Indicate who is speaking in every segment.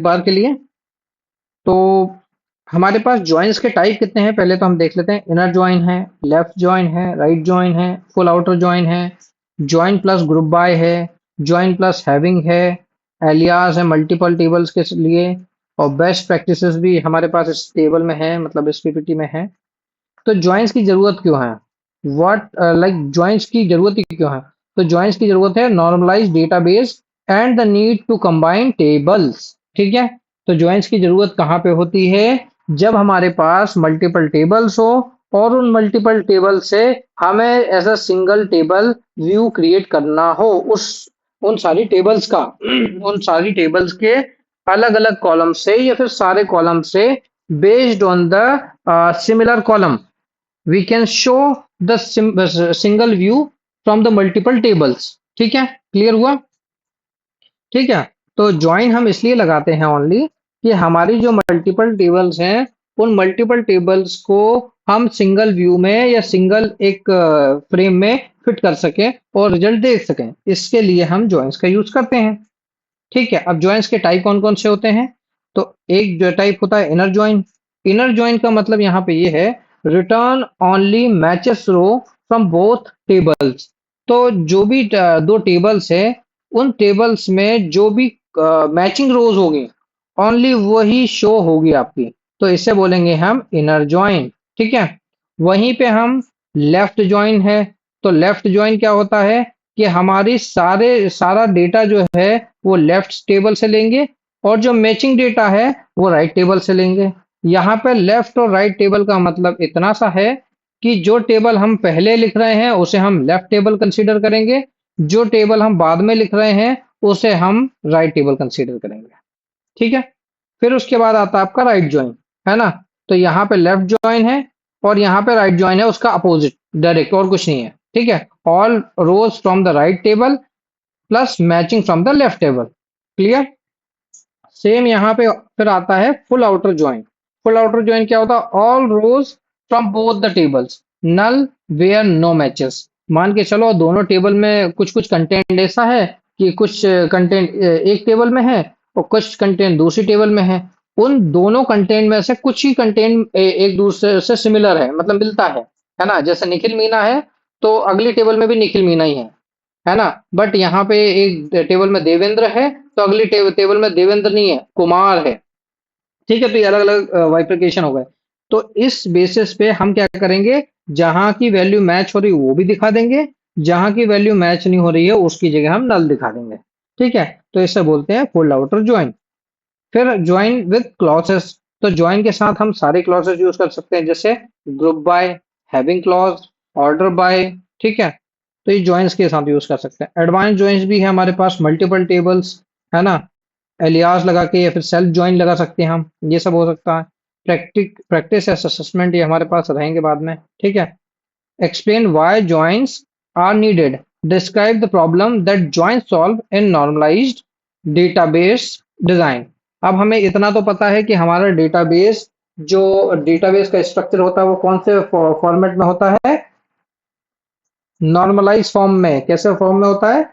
Speaker 1: बार के लिए। तो हमारे पास जॉइंस के टाइप कितने हैं पहले तो हम देख लेते हैं। इनर जॉइन है, लेफ्ट जॉइन है, राइट जॉइन है, फुल आउटर जॉइन है, जॉइन प्लस ग्रुप बाय है, जॉइन प्लस हैविंग है, एलियास है मल्टीपल टेबल्स के लिए, और बेस्ट प्रैक्टिसेस भी हमारे पास इस टेबल में है, मतलब इस पीपीटी में है। तो जॉइंस की जरूरत क्यों है? व्हाट लाइक जॉइंस की जरूरत ही क्यों है? तो जॉइंस की जरूरत है normalize database and the need to combine tables. ठीक है। तो जॉइंस की जरूरत कहाँ पे होती है? जब हमारे पास मल्टीपल टेबल्स हो और उन मल्टीपल टेबल से हमें ऐसा सिंगल टेबल व्यू क्रिएट करना हो, उस उन सारी टेबल्स का उन सारी टेबल्स के अलग अलग कॉलम से या फिर सारे कॉलम से based on the similar column we can show the single view from the multiple tables। ठीक है, क्लियर हुआ? ठीक है। तो ज्वाइन हम इसलिए लगाते हैं ओनली कि हमारी जो मल्टीपल टेबल्स हैं उन मल्टीपल टेबल्स को हम सिंगल व्यू में या सिंगल एक फ्रेम में फिट कर सकें और रिजल्ट देख सकें, इसके लिए हम ज्वाइंस का यूज करते हैं। ठीक है। अब ज्वाइंस के टाइप कौन कौन से होते हैं? तो एक जो टाइप होता है इनर ज्वाइन। इनर ज्वाइन का मतलब यहाँ पे ये है return only matches row from both tables. तो जो भी दो टेबल्स है उन टेबल्स में जो भी मैचिंग रोज होगी ओनली वही शो होगी आपकी। तो इसे बोलेंगे हम इनर ज्वाइन। ठीक है। वहीं पे हम लेफ्ट ज्वाइन है। तो लेफ्ट ज्वाइन क्या होता है कि हमारी सारा डेटा जो है वो लेफ्ट टेबल से लेंगे और जो मैचिंग डेटा है वो राइट टेबल से लेंगे। यहाँ पे लेफ्ट और राइट टेबल का मतलब इतना सा है कि जो टेबल हम पहले लिख रहे हैं उसे हम लेफ्ट टेबल कंसीडर करेंगे, जो टेबल हम बाद में लिख रहे हैं उसे हम राइट टेबल कंसीडर करेंगे। ठीक है। फिर उसके बाद आता है आपका राइट ज्वाइन, है ना? तो यहाँ पे लेफ्ट ज्वाइन है और यहाँ पे राइट ज्वाइन है, उसका अपोजिट डायरेक्ट, और कुछ नहीं है। ठीक है। All rows from the right table plus matching from the left table. Clear? Same यहाँ पे फिर आता है full outer join. Full outer join क्या होता है? All rows from both the tables null where no matches. मान के चलो दोनों टेबल में कुछ कुछ कंटेंट ऐसा है कि कुछ कंटेंट एक टेबल में है और कुछ कंटेंट दूसरी टेबल में है। उन दोनों कंटेंट में से कुछ ही कंटेंट एक दूसरे से सिमिलर है, मतलब मिलता है ना? जैसे निखिल मीना है तो अगली टेबल में भी निखिल मीना ही है ना? बट यहाँ पे एक टेबल में देवेंद्र है तो अगली टेबल में देवेंद्र नहीं है, कुमार है। ठीक है। तो ये अलग अलग वाइफिकेशन हो गए। तो इस बेसिस पे हम क्या करेंगे, जहां की वैल्यू मैच हो रही है वो भी दिखा देंगे, जहां की वैल्यू मैच नहीं हो रही है उसकी जगह हम नल दिखा देंगे। ठीक है। तो इसे बोलते हैं फुल आउटर ज्वाइन। फिर ज्वाइन विद क्लॉजेस। तो ज्वाइन के साथ हम सारे क्लॉजेस यूज कर सकते हैं, जैसे group by, having clause, order by. ठीक है। तो ये ज्वाइंस के साथ यूज कर सकते हैं। एडवांस ज्वाइंस भी है हमारे पास, मल्टीपल टेबल्स, है ना? एलियास लगा के या फिर सेल्फ ज्वाइन लगा सकते हैं हम, ये सब हो सकता है। प्रैक्टिस असेसमेंट ये हमारे पास रहेंगे बाद में। ठीक है। Explain why joins are needed. Describe the problem that join solve in normalized database design. अब हमें इतना तो पता है कि हमारा डेटाबेस, जो डेटाबेस का स्ट्रक्चर होता है वो कौन से फॉर्मेट में होता है? नॉर्मलाइज फॉर्म में। कैसे फॉर्म में होता है?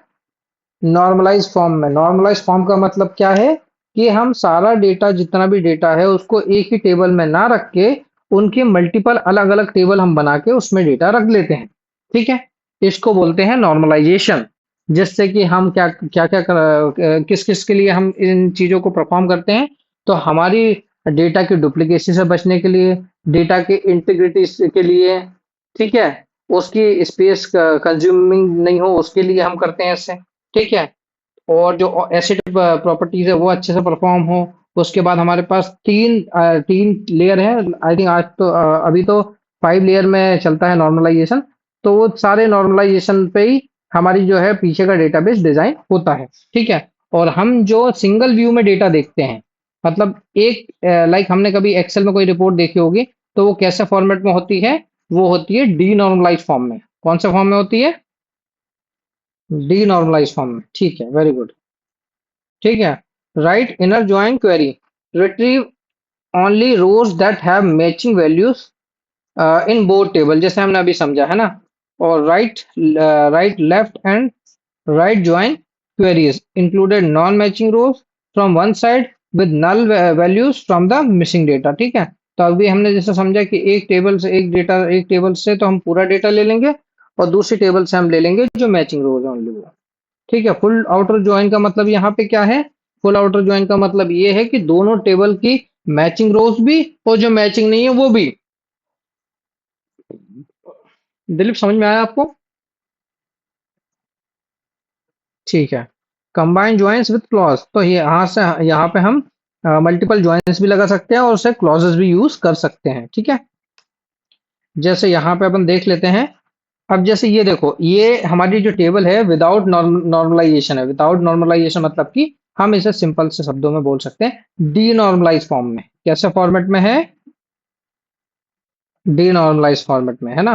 Speaker 1: नॉर्मलाइज फॉर्म में। नॉर्मलाइज फॉर्म का मतलब क्या है कि हम सारा डेटा, जितना भी डेटा है उसको एक ही टेबल में ना रख के उनके मल्टीपल अलग अलग टेबल हम बना के उसमें डेटा रख लेते हैं। ठीक है। इसको बोलते हैं नॉर्मलाइजेशन। जिससे कि हम क्या क्या क्या किस किस के लिए हम इन चीजों को परफॉर्म करते हैं? तो हमारी डेटा की डुप्लीकेसी से बचने के लिए, डेटा की इंटीग्रिटी के लिए, ठीक है, उसकी स्पेस कंज्यूमिंग नहीं हो उसके लिए हम करते हैं इससे। ठीक है। और जो एसिड प्रॉपर्टीज है वो अच्छे से परफॉर्म हो। उसके बाद हमारे पास तीन लेयर है। आई थिंक आज तो अभी तो 5 लेयर में चलता है नॉर्मलाइजेशन। तो वो सारे नॉर्मलाइजेशन पे ही हमारी जो है पीछे का डेटाबेस डिजाइन होता है। ठीक है। और हम जो सिंगल व्यू में डेटा देखते हैं, मतलब एक लाइक हमने कभी एक्सेल में कोई रिपोर्ट देखी होगी, तो वो कैसे फॉर्मेट में होती है? वो होती है डी नॉर्मलाइज फॉर्म में। कौन सा फॉर्म में होती है? डी नॉर्मलाइज फॉर्म में। ठीक है, वेरी गुड। ठीक है। Write inner join query. Retrieve only rows that have matching values in both table, जैसे हमने अभी समझा है ना? और write left and right join queries included non-matching rows from one side with null values from the missing data. ठीक है, तो अभी हमने जैसे समझा कि एक टेबल से तो हम पूरा डेटा ले लेंगे और दूसरी टेबल से हम ले लेंगे जो मैचिंग रोज ओनली वो। ठीक है, फुल आउटर ज्वाइन का मतलब यहाँ पे क्या है? फुल आउटर ज्वाइन का मतलब ये है कि दोनों टेबल की मैचिंग रोज भी और जो मैचिंग नहीं है वो भी। दिलीप, समझ में आया आपको? ठीक है। कंबाइन ज्वाइंस विद क्लॉज, तो ये यहाँ से यहाँ पे हम मल्टीपल ज्वाइंस भी लगा सकते हैं और उसे क्लॉजेस भी यूज कर सकते हैं। ठीक है, जैसे यहाँ पे अपन देख लेते हैं। अब जैसे ये देखो, ये हमारी जो टेबल है विदाउट नॉर्मलाइजेशन है। विदाउट नॉर्मलाइजेशन मतलब कि हम इसे सिंपल से शब्दों में बोल सकते हैं डीनॉर्मलाइज फॉर्म में। कैसे फॉर्मेट में है? डीनॉर्मलाइज फॉर्मेट में है ना।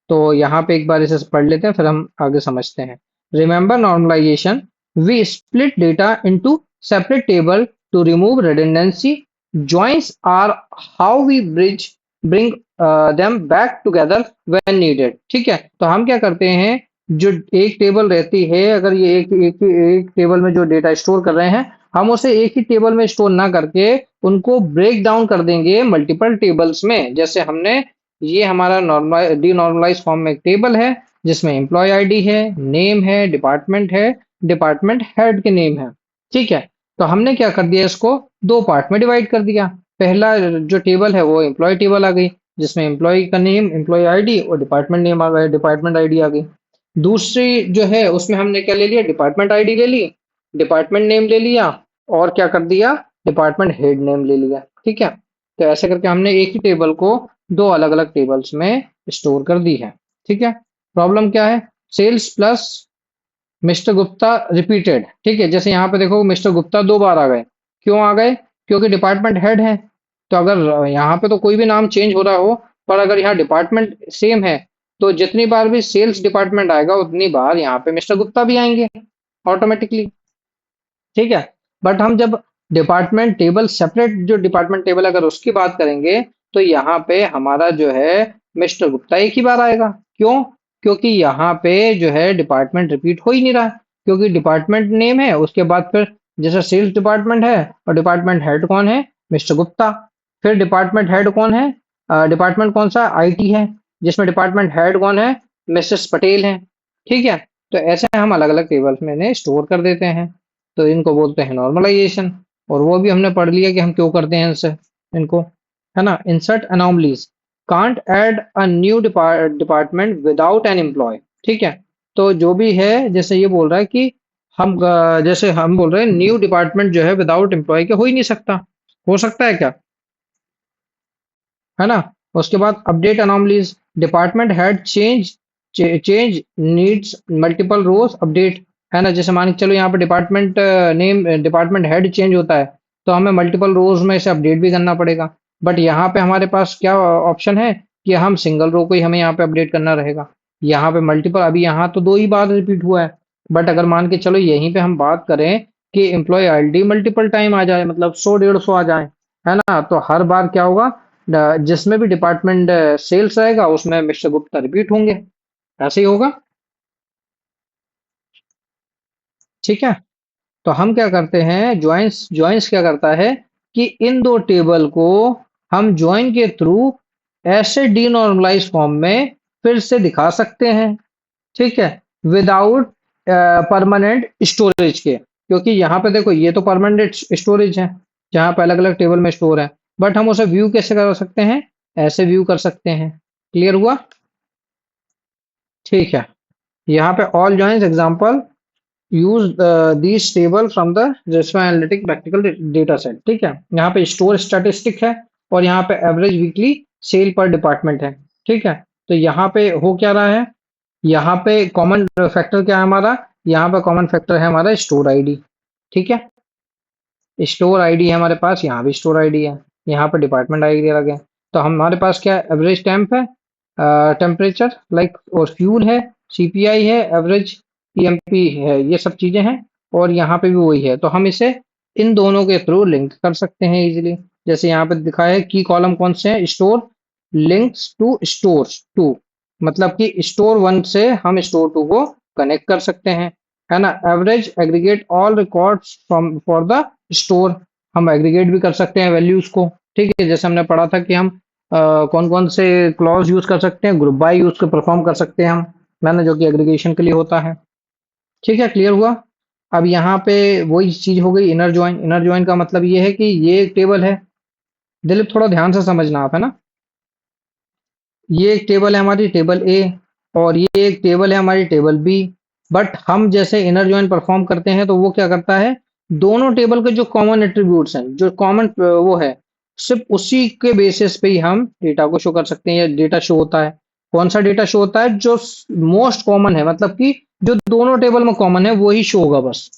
Speaker 1: तो यहाँ पे एक बार इसे पढ़ लेते हैं, फिर हम आगे समझते हैं। Remember normalization, we split data into separate table to remove redundancy. Joins are how we bring them back together when needed. ठीक है, तो हम क्या करते हैं, जो एक टेबल रहती है, अगर ये एक टेबल में जो डेटा स्टोर कर रहे हैं, हम उसे एक ही टेबल में स्टोर ना करके उनको ब्रेक डाउन कर देंगे मल्टीपल टेबल्स में। जैसे हमने, ये हमारा नॉर्मल डीनॉर्मलाइज फॉर्म में एक टेबल है जिसमें एम्प्लॉय आईडी है, नेम है, डिपार्टमेंट है, डिपार्टमेंट हेड के नेम है। ठीक है, तो हमने क्या कर दिया, इसको दो पार्ट में डिवाइड कर दिया। पहला जो टेबल है वो एम्प्लॉय टेबल आ गई, जिसमें एम्प्लॉय का नेम, एम्प्लॉय आईडी और डिपार्टमेंट नेम आ गया, डिपार्टमेंट आईडी आ गई। दूसरी जो है उसमें हमने क्या ले लिया, डिपार्टमेंट आईडी ले ली, डिपार्टमेंट नेम ले लिया और क्या कर दिया, डिपार्टमेंट हेड नेम ले लिया। ठीक है, तो ऐसे करके हमने एक ही टेबल को दो अलग अलग टेबल्स में स्टोर कर दी है। ठीक है, प्रॉब्लम क्या है? Sales plus mister Gupta repeated. ठीक है, जैसे यहाँ पे देखो मिस्टर गुप्ता दो बार आ गए। क्यों आ गए? क्योंकि डिपार्टमेंट हेड है। तो अगर यहाँ पे तो कोई भी नाम चेंज हो रहा हो, पर अगर यहाँ डिपार्टमेंट सेम है, तो जितनी बार भी सेल्स डिपार्टमेंट आएगा उतनी बार यहाँ पे मिस्टर गुप्ता भी आएंगे ऑटोमेटिकली। ठीक है, बट हम जब डिपार्टमेंट टेबल सेपरेट, जो डिपार्टमेंट टेबल अगर उसकी बात करेंगे, तो यहाँ पे हमारा जो है मिस्टर गुप्ता एक ही बार आएगा। क्यों? क्योंकि यहाँ पे जो है डिपार्टमेंट रिपीट हो ही नहीं रहा, क्योंकि डिपार्टमेंट नेम है, उसके बाद फिर जैसे सेल्स डिपार्टमेंट है और डिपार्टमेंट हेड कौन है, मिस्टर गुप्ता। फिर डिपार्टमेंट हेड कौन है, डिपार्टमेंट कौन सा, आईटी है, जिसमें डिपार्टमेंट हेड कौन है, मिसेस पटेल है। ठीक है, तो ऐसे हम अलग अलग टेबल्स में इन्हें स्टोर कर देते हैं। तो इनको बोलते हैं नॉर्मलाइजेशन। और वो भी हमने पढ़ लिया कि हम क्यों करते हैं इनसे, इनको, है ना। Insert anomalies, can't add a new department without an employee. ठीक है, तो जो भी है, जैसे ये बोल रहा है कि हम जैसे हम बोल रहे हैं न्यू डिपार्टमेंट जो है विदाउट एम्प्लॉय के हो ही नहीं सकता। हो सकता है क्या? है ना। उसके बाद update anomalies, department head change needs multiple rows update. है ना, जैसे मान के चलो यहाँ पे department name, department head change होता है, तो हमें मल्टीपल रोज में इसे अपडेट भी करना पड़ेगा। बट यहाँ पे हमारे पास क्या ऑप्शन है कि हम सिंगल रो को ही हमें यहाँ पे अपडेट करना रहेगा। यहाँ पे मल्टीपल, अभी यहाँ तो दो ही बार रिपीट हुआ है, बट अगर मान के चलो यहीं पे हम बात करें कि एम्प्लॉय आईडी मल्टीपल टाइम आ जाए, मतलब 100 150 आ जाए, है ना, तो हर बार क्या होगा, जिसमें भी डिपार्टमेंट सेल्स रहेगा उसमें मिस्टर गुप्ता रिपीट होंगे। ऐसे ही होगा। ठीक है, तो हम क्या करते हैं, ज्वाइंस ज्वाइंस क्या करता है कि इन दो टेबल को हम ज्वाइन के थ्रू ऐसे डीनॉर्मलाइज फॉर्म में फिर से दिखा सकते हैं। ठीक है, विदाउट परमानेंट स्टोरेज के, क्योंकि यहाँ पे देखो ये तो परमानेंट स्टोरेज है जहाँ पे अलग अलग टेबल में स्टोर है, बट हम उसे व्यू कैसे कर सकते हैं, ऐसे व्यू कर सकते हैं। क्लियर हुआ? ठीक है, यहाँ पे all joins example use this table from the resto analytic practical data set. ठीक है, यहाँ पे स्टोर स्टैटिस्टिक है और यहाँ पे एवरेज वीकली सेल पर डिपार्टमेंट है। ठीक है, तो यहाँ पे हो क्या रहा है, यहाँ पे कॉमन फैक्टर क्या है हमारा, यहाँ पे कॉमन फैक्टर है हमारा स्टोर आईडी। ठीक है, स्टोर आईडी है हमारे पास, यहाँ भी स्टोर आईडी है, यहाँ पे डिपार्टमेंट आईडी अलग है। तो हमारे पास क्या है, एवरेज टेम्प है, टेम्परेचर लाइक, और फ्यूल है, सीपीआई है, एवरेज ईएमपी है, ये सब चीजें हैं। और यहाँ पे भी वही है, तो हम इसे इन दोनों के थ्रू लिंक कर सकते हैं इजीली। जैसे यहाँ पे दिखाया है की कॉलम कौन से हैं, store links to store two, मतलब कि स्टोर वन से हम स्टोर टू को कनेक्ट कर सकते हैं। है ना, average aggregate all records from for the store, हम एग्रीगेट भी कर सकते हैं वैल्यूज को। ठीक है, जैसे हमने पढ़ा था कि हम कौन कौन से क्लॉज यूज कर सकते हैं, ग्रुप बाय यूज कर परफॉर्म कर सकते हैं हम, मैंने जो कि एग्रीगेशन के लिए होता है। ठीक है, क्लियर हुआ। अब यहाँ पे वही चीज हो गई इनर ज्वाइन। इनर ज्वाइन का मतलब ये है कि ये एक टेबल है, दिलीप थोड़ा ध्यान से समझना आप, है ना। ये एक टेबल है हमारी टेबल ए, और ये एक टेबल है हमारी टेबल बी। बट हम जैसे इनर जॉइन परफॉर्म करते हैं तो वो क्या करता है, दोनों टेबल के जो कॉमन एट्रीब्यूट्स हैं, जो कॉमन वो है, सिर्फ उसी के बेसिस पे ही हम डेटा को शो कर सकते हैं, या डेटा शो होता है। कौन सा डेटा शो होता है, जो मोस्ट कॉमन है, मतलब कि जो दोनों टेबल में कॉमन है वो ही शो होगा बस।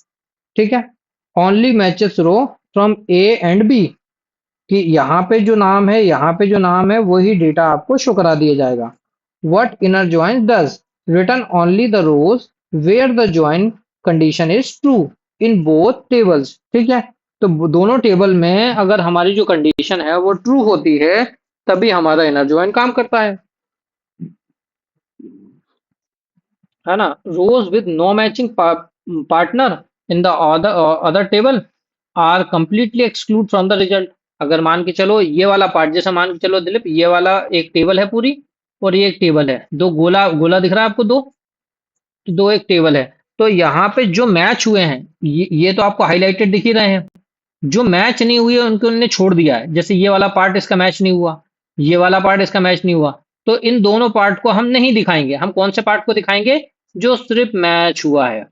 Speaker 1: ठीक है, only matches row from A and B, कि यहाँ पे जो नाम है, यहाँ पे जो नाम है वही डेटा आपको शो करा दिया जाएगा। What inner join does, return only the rows where the join condition is true in both tables. ठीक है, तो दोनों टेबल में अगर हमारी जो कंडीशन है वो ट्रू होती है, तभी हमारा इनर ज्वाइन काम करता है ना। Rows with no matching partner in the other table are completely exclude from the result. अगर मान के चलो ये वाला पार्ट, जैसे मान के चलो दिलीप, ये वाला एक टेबल है पूरी, और ये एक टेबल है, दो गोला गोला दिख रहा है आपको, दो, तो दो एक टेबल है। तो यहाँ पे जो मैच हुए हैं, ये तो आपको हाईलाइटेड दिख ही रहे हैं। जो मैच नहीं हुए उनको उन्होंने छोड़ दिया है, जैसे ये वाला पार्ट इसका मैच नहीं हुआ, ये वाला पार्ट इसका मैच नहीं हुआ, तो इन दोनों पार्ट को हम नहीं दिखाएंगे। हम कौन से पार्ट को दिखाएंगे, जो सिर्फ मैच हुआ है।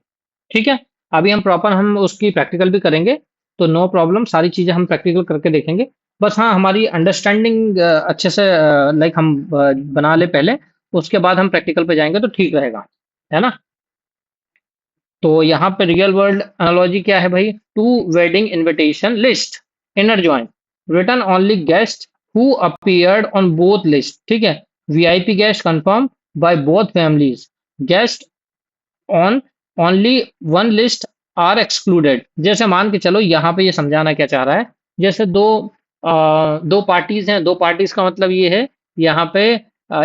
Speaker 1: ठीक है, अभी हम उसकी प्रैक्टिकल भी करेंगे, तो नो प्रॉब्लम, सारी चीजें हम प्रैक्टिकल करके देखेंगे। बस हाँ, हमारी अंडरस्टैंडिंग अच्छे से लाइक हम बना ले पहले, उसके बाद हम प्रैक्टिकल पे जाएंगे तो ठीक रहेगा, है ना। तो यहाँ पे रियल वर्ल्ड एनालॉजी क्या है भाई, two wedding invitation list, inner join, return only guest who appeared on both list. ठीक है, VIP guest confirm by both families, guest on only one list are excluded. जैसे मान के चलो, यहाँ पे ये समझाना क्या चाह रहा है, जैसे दो पार्टीज हैं, दो पार्टीज का मतलब ये है, यहाँ पे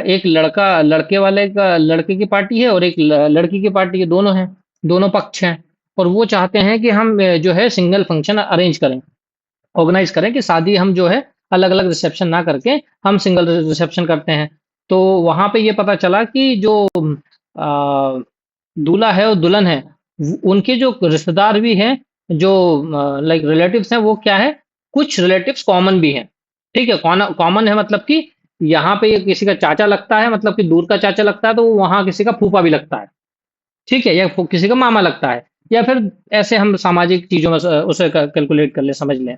Speaker 1: एक लड़का लड़के वाले का, लड़के की पार्टी है, और एक लड़की की पार्टी है, दोनों हैं, दोनों पक्ष हैं। और वो चाहते हैं कि हम जो है सिंगल फंक्शन अरेंज करें, ऑर्गेनाइज करें, कि शादी हम जो है अलग अलग रिसेप्शन ना करके हम सिंगल रिसेप्शन करते हैं। तो वहां पे ये पता चला कि जो दूल्हा है और दुल्हन है, उनके जो रिश्तेदार भी हैं, जो लाइक रिलेटिव्स हैं, वो क्या है, कुछ रिलेटिव्स कॉमन भी हैं। ठीक है, कॉमन है मतलब कि यहाँ पे ये किसी का चाचा लगता है, मतलब कि दूर का चाचा लगता है, तो वहाँ किसी का फूफा भी लगता है। ठीक है, या किसी का मामा लगता है, या फिर ऐसे हम सामाजिक चीजों में उसे कैलकुलेट कर ले, समझ लें।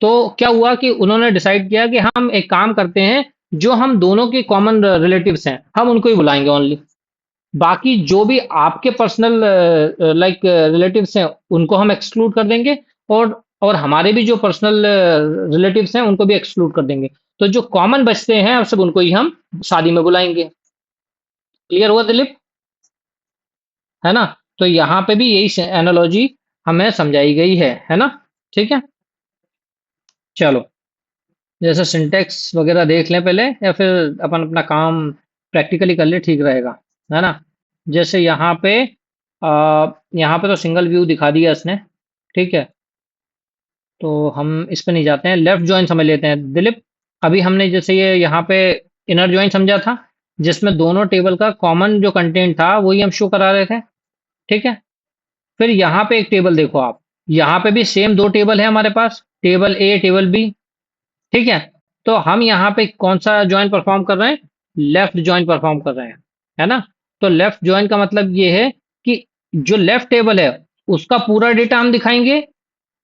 Speaker 1: तो क्या हुआ कि उन्होंने डिसाइड किया कि हम एक काम करते हैं, जो हम दोनों के कॉमन रिलेटिव्स हैं हम उनको ही बुलाएंगे ओनली, बाकी जो भी आपके पर्सनल लाइक रिलेटिव्स हैं उनको हम एक्सक्लूड कर देंगे, और हमारे भी जो पर्सनल रिलेटिव्स हैं उनको भी एक्सक्लूड कर देंगे। तो जो कॉमन बचते हैं अब सब उनको ही हम शादी में बुलाएंगे। क्लियर हुआ दिलीप, है ना। तो यहाँ पे भी यही एनालॉजी हमें समझाई गई है ना। ठीक है, चलो, जैसे सिंटेक्स वगैरह देख लें पहले, या फिर अपन अपना काम प्रैक्टिकली कर ले, ठीक रहेगा, है ना। जैसे यहाँ पे तो सिंगल व्यू दिखा दिया इसने। ठीक है, तो हम इस पे नहीं जाते हैं, लेफ्ट जॉइन समझ लेते हैं दिलीप। अभी हमने जैसे ये यहाँ पे इनर जॉइन समझा था, जिसमें दोनों टेबल का कॉमन जो कंटेंट था वही हम शो करा रहे थे। ठीक है, फिर यहाँ पे एक टेबल देखो आप, यहाँ पे भी सेम दो टेबल है हमारे पास, टेबल ए टेबल बी। ठीक है, तो हम यहाँ पे कौन सा ज्वाइन परफॉर्म कर रहे हैं, लेफ्ट ज्वाइन परफॉर्म कर रहे हैं, है ना। तो लेफ्ट ज्वाइन का मतलब ये है कि जो लेफ्ट टेबल है उसका पूरा डेटा हम दिखाएंगे,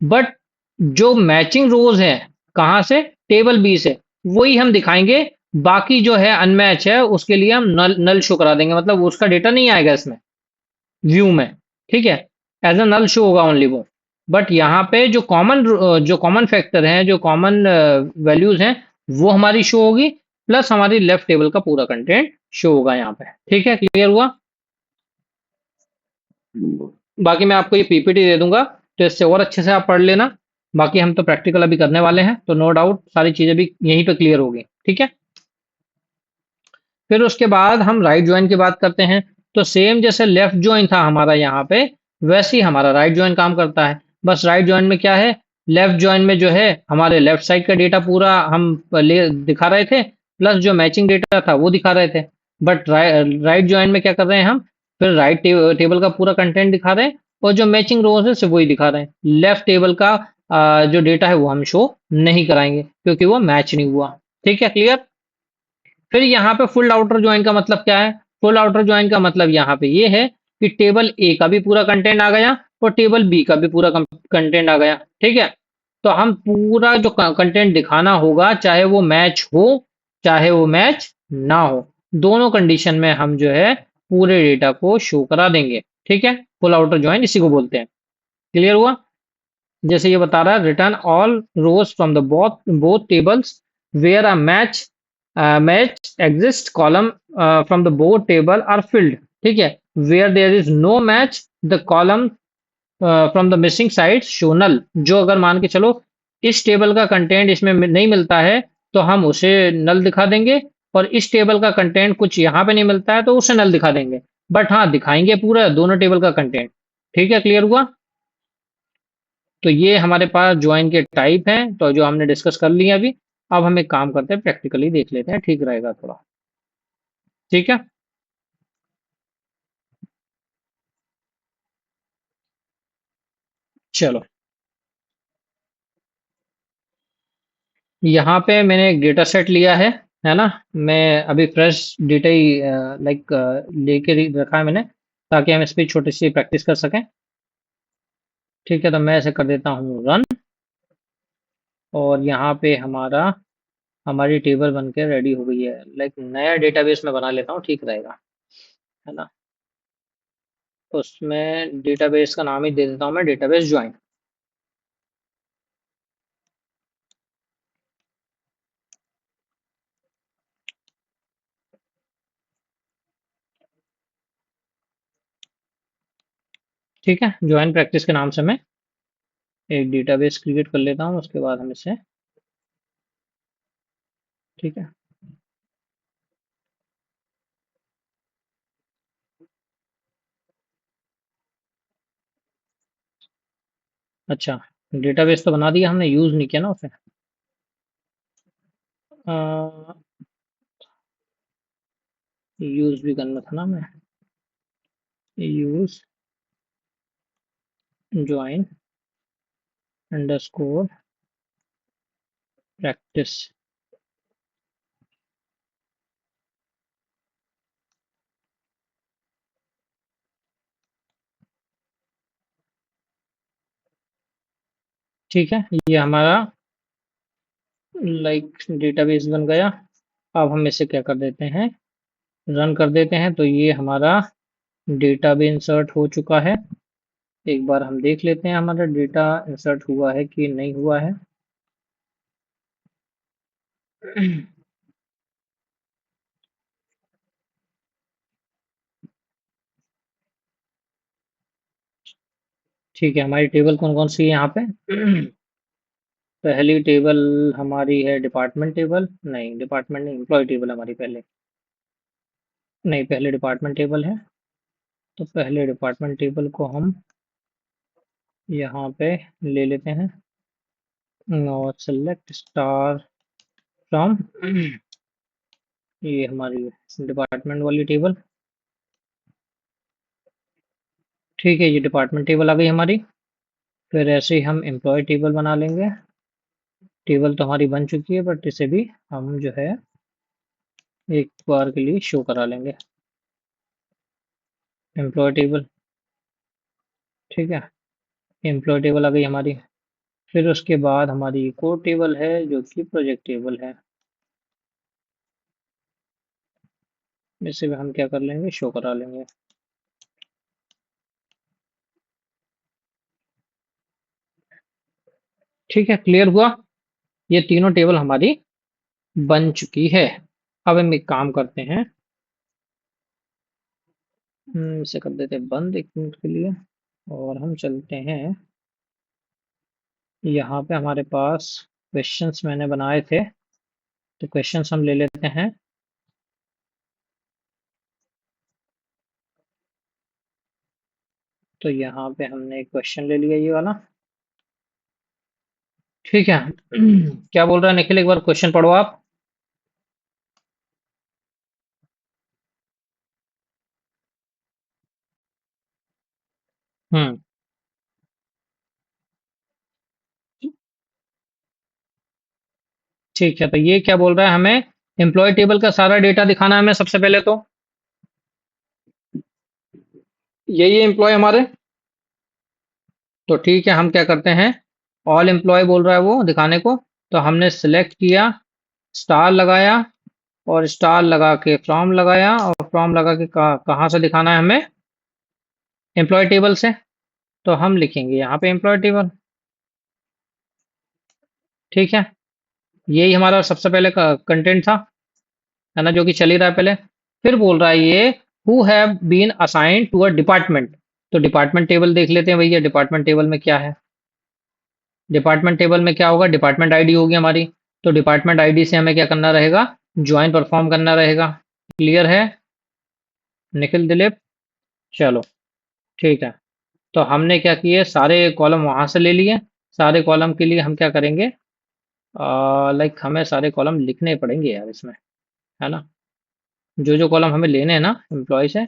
Speaker 1: बट जो मैचिंग रोज है कहाँ से, टेबल बी से, वही हम दिखाएंगे। बाकी जो है अनमैच है उसके लिए हम नल नल शो करा देंगे, मतलब उसका डेटा नहीं आएगा इसमें व्यू में। ठीक है, एज अ नल शो होगा ओनली वो। बट यहाँ पे जो कॉमन फैक्टर हैं, जो कॉमन वैल्यूज हैं, वो हमारी शो होगी, प्लस हमारी लेफ्ट टेबल का पूरा कंटेंट शो होगा यहाँ पे। ठीक है, क्लियर हुआ। बाकी मैं आपको ये पीपीटी दे दूंगा, तो इससे और अच्छे से आप पढ़ लेना। बाकी हम तो प्रैक्टिकल अभी करने वाले हैं, तो नो डाउट सारी चीजें भी यहीं पे क्लियर होगी। ठीक है, फिर उसके बाद हम राइट ज्वाइन की बात करते हैं। तो सेम जैसे लेफ्ट ज्वाइन था हमारा यहाँ पे, वैसे ही हमारा राइट ज्वाइन काम करता है। बस राइट ज्वाइन में क्या है, लेफ्ट जॉइन में जो है हमारे लेफ्ट साइड का डेटा पूरा हम ले दिखा रहे थे, प्लस जो मैचिंग डेटा था वो दिखा रहे थे। बट राइट जॉइन में क्या कर रहे हैं हम, फिर राइट टेबल का पूरा कंटेंट दिखा रहे हैं, और जो मैचिंग रोज है सिर्फ वही दिखा रहे हैं। लेफ्ट टेबल का जो डेटा है वो हम शो नहीं कराएंगे क्योंकि वो मैच नहीं हुआ। ठीक है, क्लियर। फिर यहाँ पे फुल आउटर ज्वाइन का मतलब क्या है? फुल आउटर ज्वाइन का मतलब यहाँ पे ये है कि टेबल ए का भी पूरा कंटेंट आ गया और टेबल बी का भी पूरा कंटेंट आ गया। ठीक है, तो हम पूरा जो कंटेंट दिखाना होगा, चाहे वो मैच हो चाहे वो मैच ना हो, दोनों कंडीशन में हम जो है पूरे डेटा को शो करा देंगे। ठीक है, फुल आउटर ज्वाइन इसी को बोलते हैं। क्लियर हुआ? जैसे ये बता रहा है, return all rows from the both both tables where a match exist column from the both table are filled. ठीक है, where there is no match the column from the missing side show null. जो अगर मान के चलो इस table का content इसमें नहीं मिलता है तो हम उसे नल दिखा देंगे, और इस टेबल का कंटेंट कुछ यहाँ पे नहीं मिलता है तो उसे नल दिखा देंगे। बट हाँ, दिखाएंगे पूरा दोनों टेबल का कंटेंट। ठीक है, क्लियर हुआ? तो ये हमारे पास ज्वाइन के टाइप हैं, तो जो हमने डिस्कस कर लिया अभी। अब हम एक काम करते हैं, प्रैक्टिकली देख लेते हैं, ठीक रहेगा थोड़ा। ठीक है, चलो। यहाँ पे मैंने एक डेटा सेट लिया है ना। मैं अभी फ्रेश डेटा ही लाइक लेके रखा है मैंने, ताकि हम इस पर छोटी सी प्रैक्टिस कर सकें। ठीक है, तो मैं ऐसे कर देता हूँ रन, और यहाँ पे हमारी टेबल बन के रेडी हो गई है। लाइक नया डेटाबेस में बना लेता हूँ, ठीक रहेगा, है ना। उसमें डेटाबेस का नाम ही दे देता हूँ मैं, डेटाबेस ज्वाइन। ठीक है, ज्वाइन प्रैक्टिस के नाम से मैं एक डेटाबेस क्रिएट कर लेता हूँ, उसके बाद हम इसे। ठीक है, अच्छा। डेटाबेस तो बना दिया हमने, यूज नहीं किया ना उसे। यूज भी करना था ना मैं। Use join underscore practice. ठीक है, ये हमारा लाइक डेटाबेस बन गया। अब हम इसे क्या कर देते हैं, रन कर देते हैं, तो ये हमारा डेटा भी इंसर्ट हो चुका है। एक बार हम देख लेते हैं हमारा डेटा इंसर्ट हुआ है कि नहीं हुआ है। ठीक है, हमारी टेबल कौन कौन सी है यहाँ पे? पहली टेबल हमारी है डिपार्टमेंट टेबल, नहीं डिपार्टमेंट नहीं, एम्प्लॉय टेबल हमारी पहले। नहीं, पहले डिपार्टमेंट टेबल है। तो पहले डिपार्टमेंट टेबल को हम यहाँ पे ले लेते हैं, और सेलेक्ट स्टार फ्रॉम, ये हमारी डिपार्टमेंट वाली टेबल। ठीक है, ये डिपार्टमेंट टेबल आ गई हमारी। फिर ऐसे ही हम एम्प्लॉय टेबल बना लेंगे। टेबल तो हमारी बन चुकी है, बट इसे भी हम जो है एक बार के लिए शो करा लेंगे, एम्प्लॉय टेबल। ठीक है, एम्प्लॉय टेबल आ गई हमारी। फिर उसके बाद हमारी एक और टेबल है जो कि प्रोजेक्ट टेबल है। इसे भी हम क्या कर लेंगे, शो करा लेंगे। ठीक है, क्लियर हुआ? ये तीनों टेबल हमारी बन चुकी है। अब हम एक काम करते हैं, इसे कर देते हैं बंद एक मिनट के लिए, और हम चलते हैं। यहाँ पे हमारे पास क्वेश्चंस मैंने बनाए थे, तो क्वेश्चंस हम ले लेते हैं। तो यहाँ पे हमने एक क्वेश्चन ले लिया, ये वाला। ठीक है। क्या बोल रहा है निखिल, एक बार क्वेश्चन पढ़ो आप। हम्म। ठीक है, तो ये क्या बोल रहा है हमें, एम्प्लॉय टेबल का सारा डेटा दिखाना है हमें सबसे पहले तो। यही है एम्प्लॉय हमारे। तो ठीक है, हम क्या करते हैं, ऑल एम्प्लॉय बोल रहा है वो दिखाने को। तो हमने सिलेक्ट किया, स्टार लगाया, और स्टार लगा के फ्रॉम लगाया, और फ्रॉम लगा के कहाँ से दिखाना है हमें, एम्प्लॉय टेबल से। तो हम लिखेंगे यहाँ पे एम्प्लॉय टेबल। ठीक है, यही हमारा सबसे पहले कंटेंट था, है ना, जो कि चल ही रहा है पहले। फिर बोल रहा है ये, who have been assigned to a department. तो डिपार्टमेंट टेबल देख लेते हैं भैया, डिपार्टमेंट टेबल में क्या है। डिपार्टमेंट टेबल में क्या होगा, डिपार्टमेंट आईडी होगी हमारी। तो डिपार्टमेंट आईडी से हमें क्या करना रहेगा, ज्वाइन परफॉर्म करना रहेगा। क्लियर है निखिल, दिलीप? चलो ठीक है। तो हमने क्या किए, सारे कॉलम वहां से ले लिए। सारे कॉलम के लिए हम क्या करेंगे, लाइक हमें सारे कॉलम लिखने पड़ेंगे यार इसमें, है ना। जो जो कॉलम हमें लेने हैं ना एम्प्लॉय से,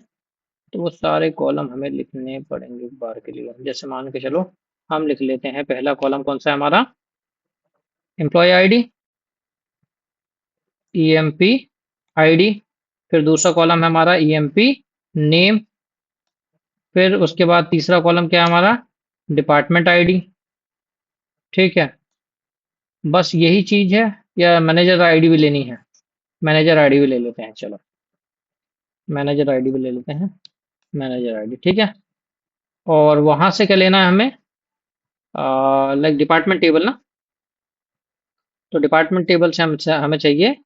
Speaker 1: तो वो सारे कॉलम हमें लिखने पड़ेंगे एक बार के लिए। जैसे मान के चलो, हम लिख लेते हैं, पहला कॉलम कौन सा है हमारा, एम्प्लॉय आईडी, ईएमपी आईडी। फिर दूसरा कॉलम है हमारा ईएमपी नेम। फिर उसके बाद तीसरा कॉलम क्या है हमारा, डिपार्टमेंट आईडी। ठीक है, बस यही चीज है, या मैनेजर आईडी भी लेनी है। मैनेजर आईडी भी ले लेते हैं, चलो मैनेजर आईडी भी ले लेते हैं। मैनेजर आईडी ठीक है। और वहां से क्या लेना है हमें, लाइक डिपार्टमेंट टेबल ना। तो डिपार्टमेंट टेबल से हमें चाहिए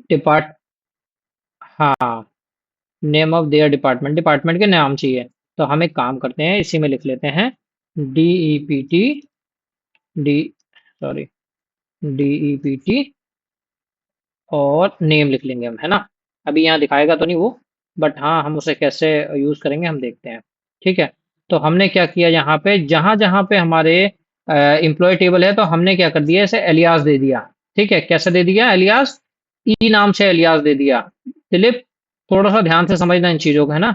Speaker 1: डिपार्ट, हाँ, name of their department, department के नाम चाहिए। तो हम एक काम करते हैं, इसी में लिख लेते हैं, DEPT, डी, सॉरी, DEPT, और नेम लिख लेंगे हम, है ना। अभी यहाँ दिखाएगा तो नहीं वो, बट हाँ हम उसे कैसे यूज करेंगे हम देखते हैं। ठीक है, तो हमने क्या किया, यहाँ पे जहां जहां पे हमारे एम्प्लॉय टेबल है, तो हमने क्या कर दिया, इसे एलियास दे दिया। ठीक है, कैसे दे दिया एलियास, ई नाम से एलियास दे दिया। दिलीप, थोड़ा सा ध्यान से समझना इन चीजों को, है ना।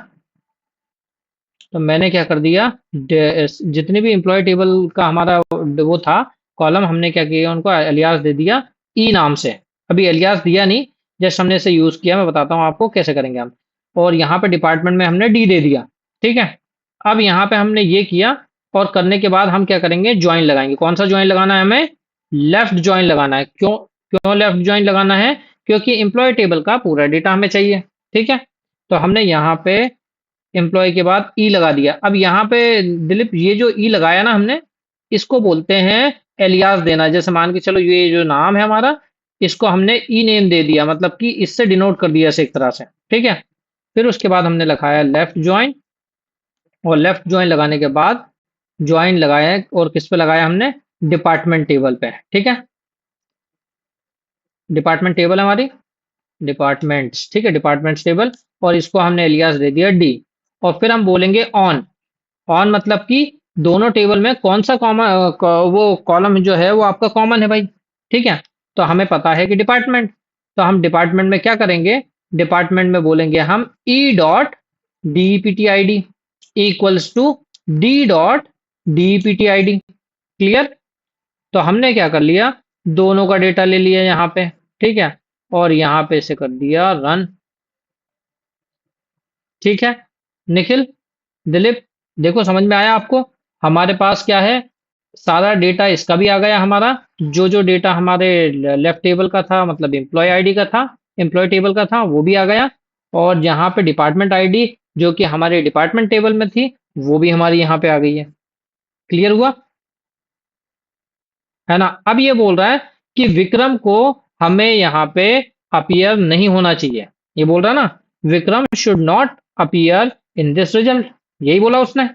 Speaker 1: तो मैंने क्या कर दिया, जितने भी एम्प्लॉय टेबल का हमारा वो था कॉलम, हमने क्या किया, उनको एलियास दे दिया ई नाम से। अभी एलियास दिया नहीं, जस्ट हमने इसे यूज किया, मैं बताता हूँ आपको कैसे करेंगे हम। और यहाँ पे डिपार्टमेंट में हमने डी दे दिया। ठीक है, अब यहाँ पे हमने ये किया, और करने के बाद हम क्या करेंगे, ज्वाइन लगाएंगे। कौन सा ज्वाइन लगाना है हमें, लेफ्ट ज्वाइन लगाना है। क्यों, क्यों लेफ्ट ज्वाइन लगाना है, क्योंकि एम्प्लॉय टेबल का पूरा डेटा हमें चाहिए। ठीक है, तो हमने यहाँ पे एम्प्लॉय के बाद ई लगा दिया। अब यहाँ पे दिलीप, ये जो ई लगाया ना हमने, इसको बोलते हैं एलियास देना। जैसे मान के चलो, ये जो नाम है हमारा, इसको हमने ई नेम दे दिया, मतलब कि इससे डिनोट कर दिया इसे एक तरह से। ठीक है, फिर उसके बाद हमने लगाया लेफ्ट ज्वाइन, और लेफ्ट ज्वाइन लगाने के बाद ज्वाइन लगाया है, और किस पे लगाया हमने, डिपार्टमेंट टेबल पे। ठीक है, डिपार्टमेंट टेबल हमारी, डिपार्टमेंट्स, ठीक है, डिपार्टमेंट्स टेबल। और इसको हमने एलियास दे दिया डी। और फिर हम बोलेंगे ऑन। ऑन मतलब कि दोनों टेबल में कौन सा कॉमन, वो कॉलम जो है वो आपका कॉमन है भाई। ठीक है, तो हमें पता है कि डिपार्टमेंट। तो हम डिपार्टमेंट में क्या करेंगे, डिपार्टमेंट में बोलेंगे हम E dot DPT I D equals to D dot DPT I D. Clear. तो हमने क्या कर लिया, दोनों का डेटा ले लिया यहाँ पे। ठीक है, और यहाँ पे से कर दिया रन। ठीक है निखिल, दिलीप, देखो समझ में आया आपको। हमारे पास क्या है, सारा डेटा इसका भी आ गया हमारा, जो जो डेटा हमारे लेफ्ट टेबल का था, मतलब एम्प्लॉय आईडी का था, एम्प्लॉय टेबल का था, वो भी आ गया। और यहाँ पे डिपार्टमेंट आईडी, जो कि हमारे डिपार्टमेंट टेबल में थी, वो भी हमारी यहाँ पे आ गई है। क्लियर हुआ, है ना। अब ये बोल रहा है कि विक्रम को हमें यहाँ पे अपीयर नहीं होना चाहिए। ये बोल रहा है ना, Vikram should not appear in this result, यही बोला उसने।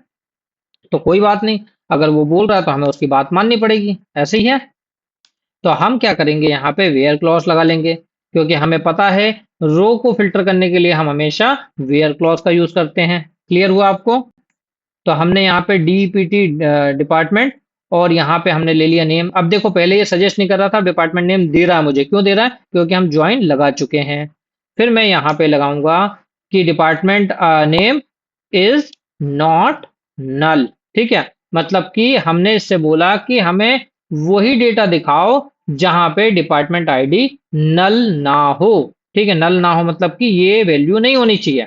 Speaker 1: तो कोई बात नहीं, अगर वो बोल रहा है तो हमें उसकी बात माननी पड़ेगी, ऐसे ही है। तो हम क्या करेंगे, यहाँ पे वेयर क्लॉज लगा लेंगे, क्योंकि हमें पता है रो को फिल्टर करने के लिए हम हमेशा वेयर क्लॉज का यूज करते हैं। क्लियर हुआ आपको। तो हमने यहाँ पे डीपीटी डिपार्टमेंट और यहाँ पे हमने ले लिया नेम। अब देखो पहले ये सजेस्ट नहीं कर रहा था, डिपार्टमेंट नेम दे रहा है मुझे। क्यों दे रहा है? क्योंकि हम ज्वाइन लगा चुके हैं। फिर मैं यहाँ पे लगाऊंगा कि department name is not null. ठीक है, मतलब कि हमने इससे बोला कि हमें वही डेटा दिखाओ जहां पे डिपार्टमेंट आईडी नल ना हो। ठीक है, नल ना हो मतलब कि ये वैल्यू नहीं होनी चाहिए।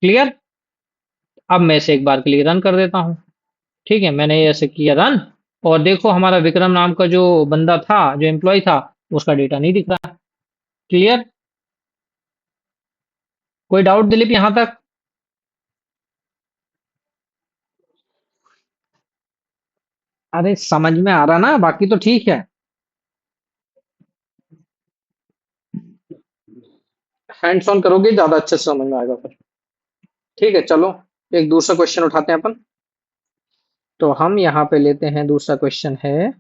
Speaker 1: क्लियर? अब मैं इसे एक बार के लिए रन कर देता हूँ। ठीक है, मैंने ऐसे किया रन, और देखो हमारा विक्रम नाम का जो बंदा था, जो एम्प्लॉय था, उसका डेटा नहीं दिख रहा। क्लियर? कोई डाउट दिलीप यहां तक? अरे समझ में आ रहा ना, बाकी तो ठीक है। हैंड्स ऑन करोगे ज्यादा अच्छे से समझ में आएगा फिर। ठीक है, चलो एक दूसरा क्वेश्चन उठाते हैं अपन। तो हम यहाँ पे लेते हैं, दूसरा क्वेश्चन है,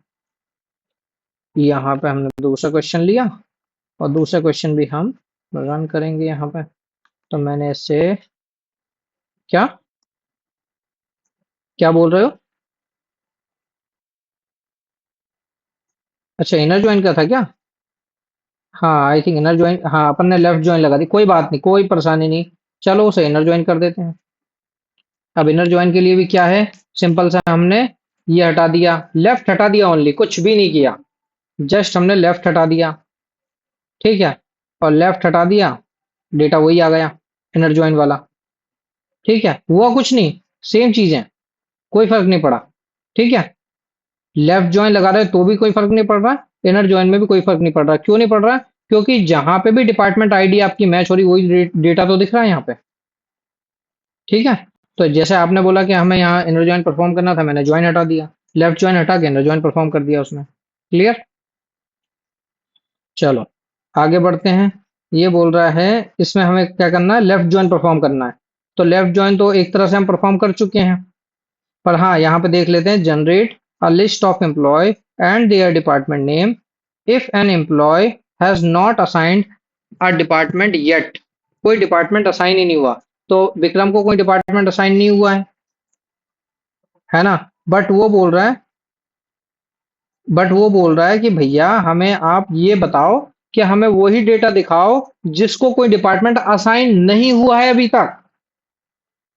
Speaker 1: यहाँ पे हमने दूसरा क्वेश्चन लिया, और दूसरा क्वेश्चन भी हम रन करेंगे यहाँ पे। तो मैंने इससे, क्या क्या बोल रहे हो? अच्छा, इनर ज्वाइन का था क्या? हाँ आई थिंक इनर ज्वाइन, हाँ अपन ने लेफ्ट ज्वाइन लगा दी, कोई बात नहीं, कोई परेशानी नहीं। चलो उसे इनर ज्वाइन कर देते हैं। अब इनर ज्वाइन के लिए भी क्या है, सिंपल सा हमने ये हटा दिया, लेफ्ट हटा दिया, ओनली कुछ भी नहीं किया, जस्ट हमने लेफ्ट हटा दिया। ठीक है, और लेफ्ट हटा दिया, डेटा वही आ गया, इनर ज्वाइन वाला। ठीक है, हुआ कुछ नहीं, सेम चीज है, कोई फर्क नहीं पड़ा। ठीक है, लेफ्ट ज्वाइन लगा रहे तो भी कोई फर्क नहीं पड़ रहा, इनर ज्वाइन में भी कोई फर्क नहीं पड़ रहा। क्यों नहीं पड़ रहा? क्योंकि जहां पे भी डिपार्टमेंट आईडी आपकी मैच हो रही, वही डेटा तो दिख रहा है यहाँ पे। ठीक है, तो जैसे आपने बोला कि हमें यहाँ इनर ज्वाइन परफॉर्म करना था, मैंने ज्वाइन हटा दिया, लेफ्ट ज्वाइन हटा के इनर ज्वाइन परफॉर्म कर दिया उसने। क्लियर? चलो आगे बढ़ते हैं। ये बोल रहा है, इसमें हमें क्या करना है, लेफ्ट ज्वाइन परफॉर्म करना है। तो लेफ्ट ज्वाइन तो एक तरह से हम परफॉर्म कर चुके हैं, पर हाँ यहाँ पे देख लेते हैं, generate a list of employee and their department name if an employee has not assigned a department yet. कोई डिपार्टमेंट असाइन ही नहीं हुआ, तो विक्रम को कोई डिपार्टमेंट असाइन नहीं हुआ है ना? बट वो बोल रहा है, कि भैया हमें आप ये बताओ कि हमें वही डेटा दिखाओ जिसको कोई डिपार्टमेंट असाइन नहीं हुआ है अभी तक।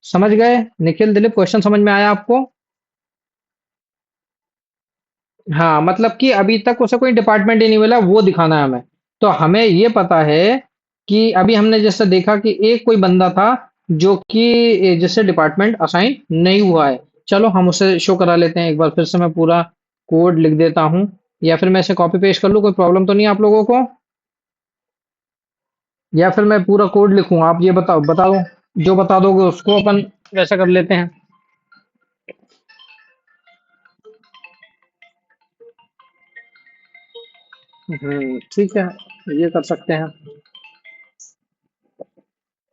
Speaker 1: समझ गए निखिल, दिलीप, क्वेश्चन समझ में आया आपको? हाँ, मतलब कि अभी तक उसे कोई डिपार्टमेंट ही नहीं मिला, वो दिखाना है हमें। तो हमें ये पता है कि अभी हमने जैसे देखा कि एक कोई बंदा था जो कि जिससे डिपार्टमेंट असाइन नहीं हुआ है। चलो हम उसे शो करा लेते हैं, एक बार फिर से मैं पूरा कोड लिख देता हूँ, या फिर मैं इसे कॉपी पेस्ट कर लूँ, कोई प्रॉब्लम तो नहीं आप लोगों को? या फिर मैं पूरा कोड लिखूँ, आप ये बताओ, जो बता दोगे उसको अपन वैसा कर लेते हैं। ठीक है, ये कर सकते हैं।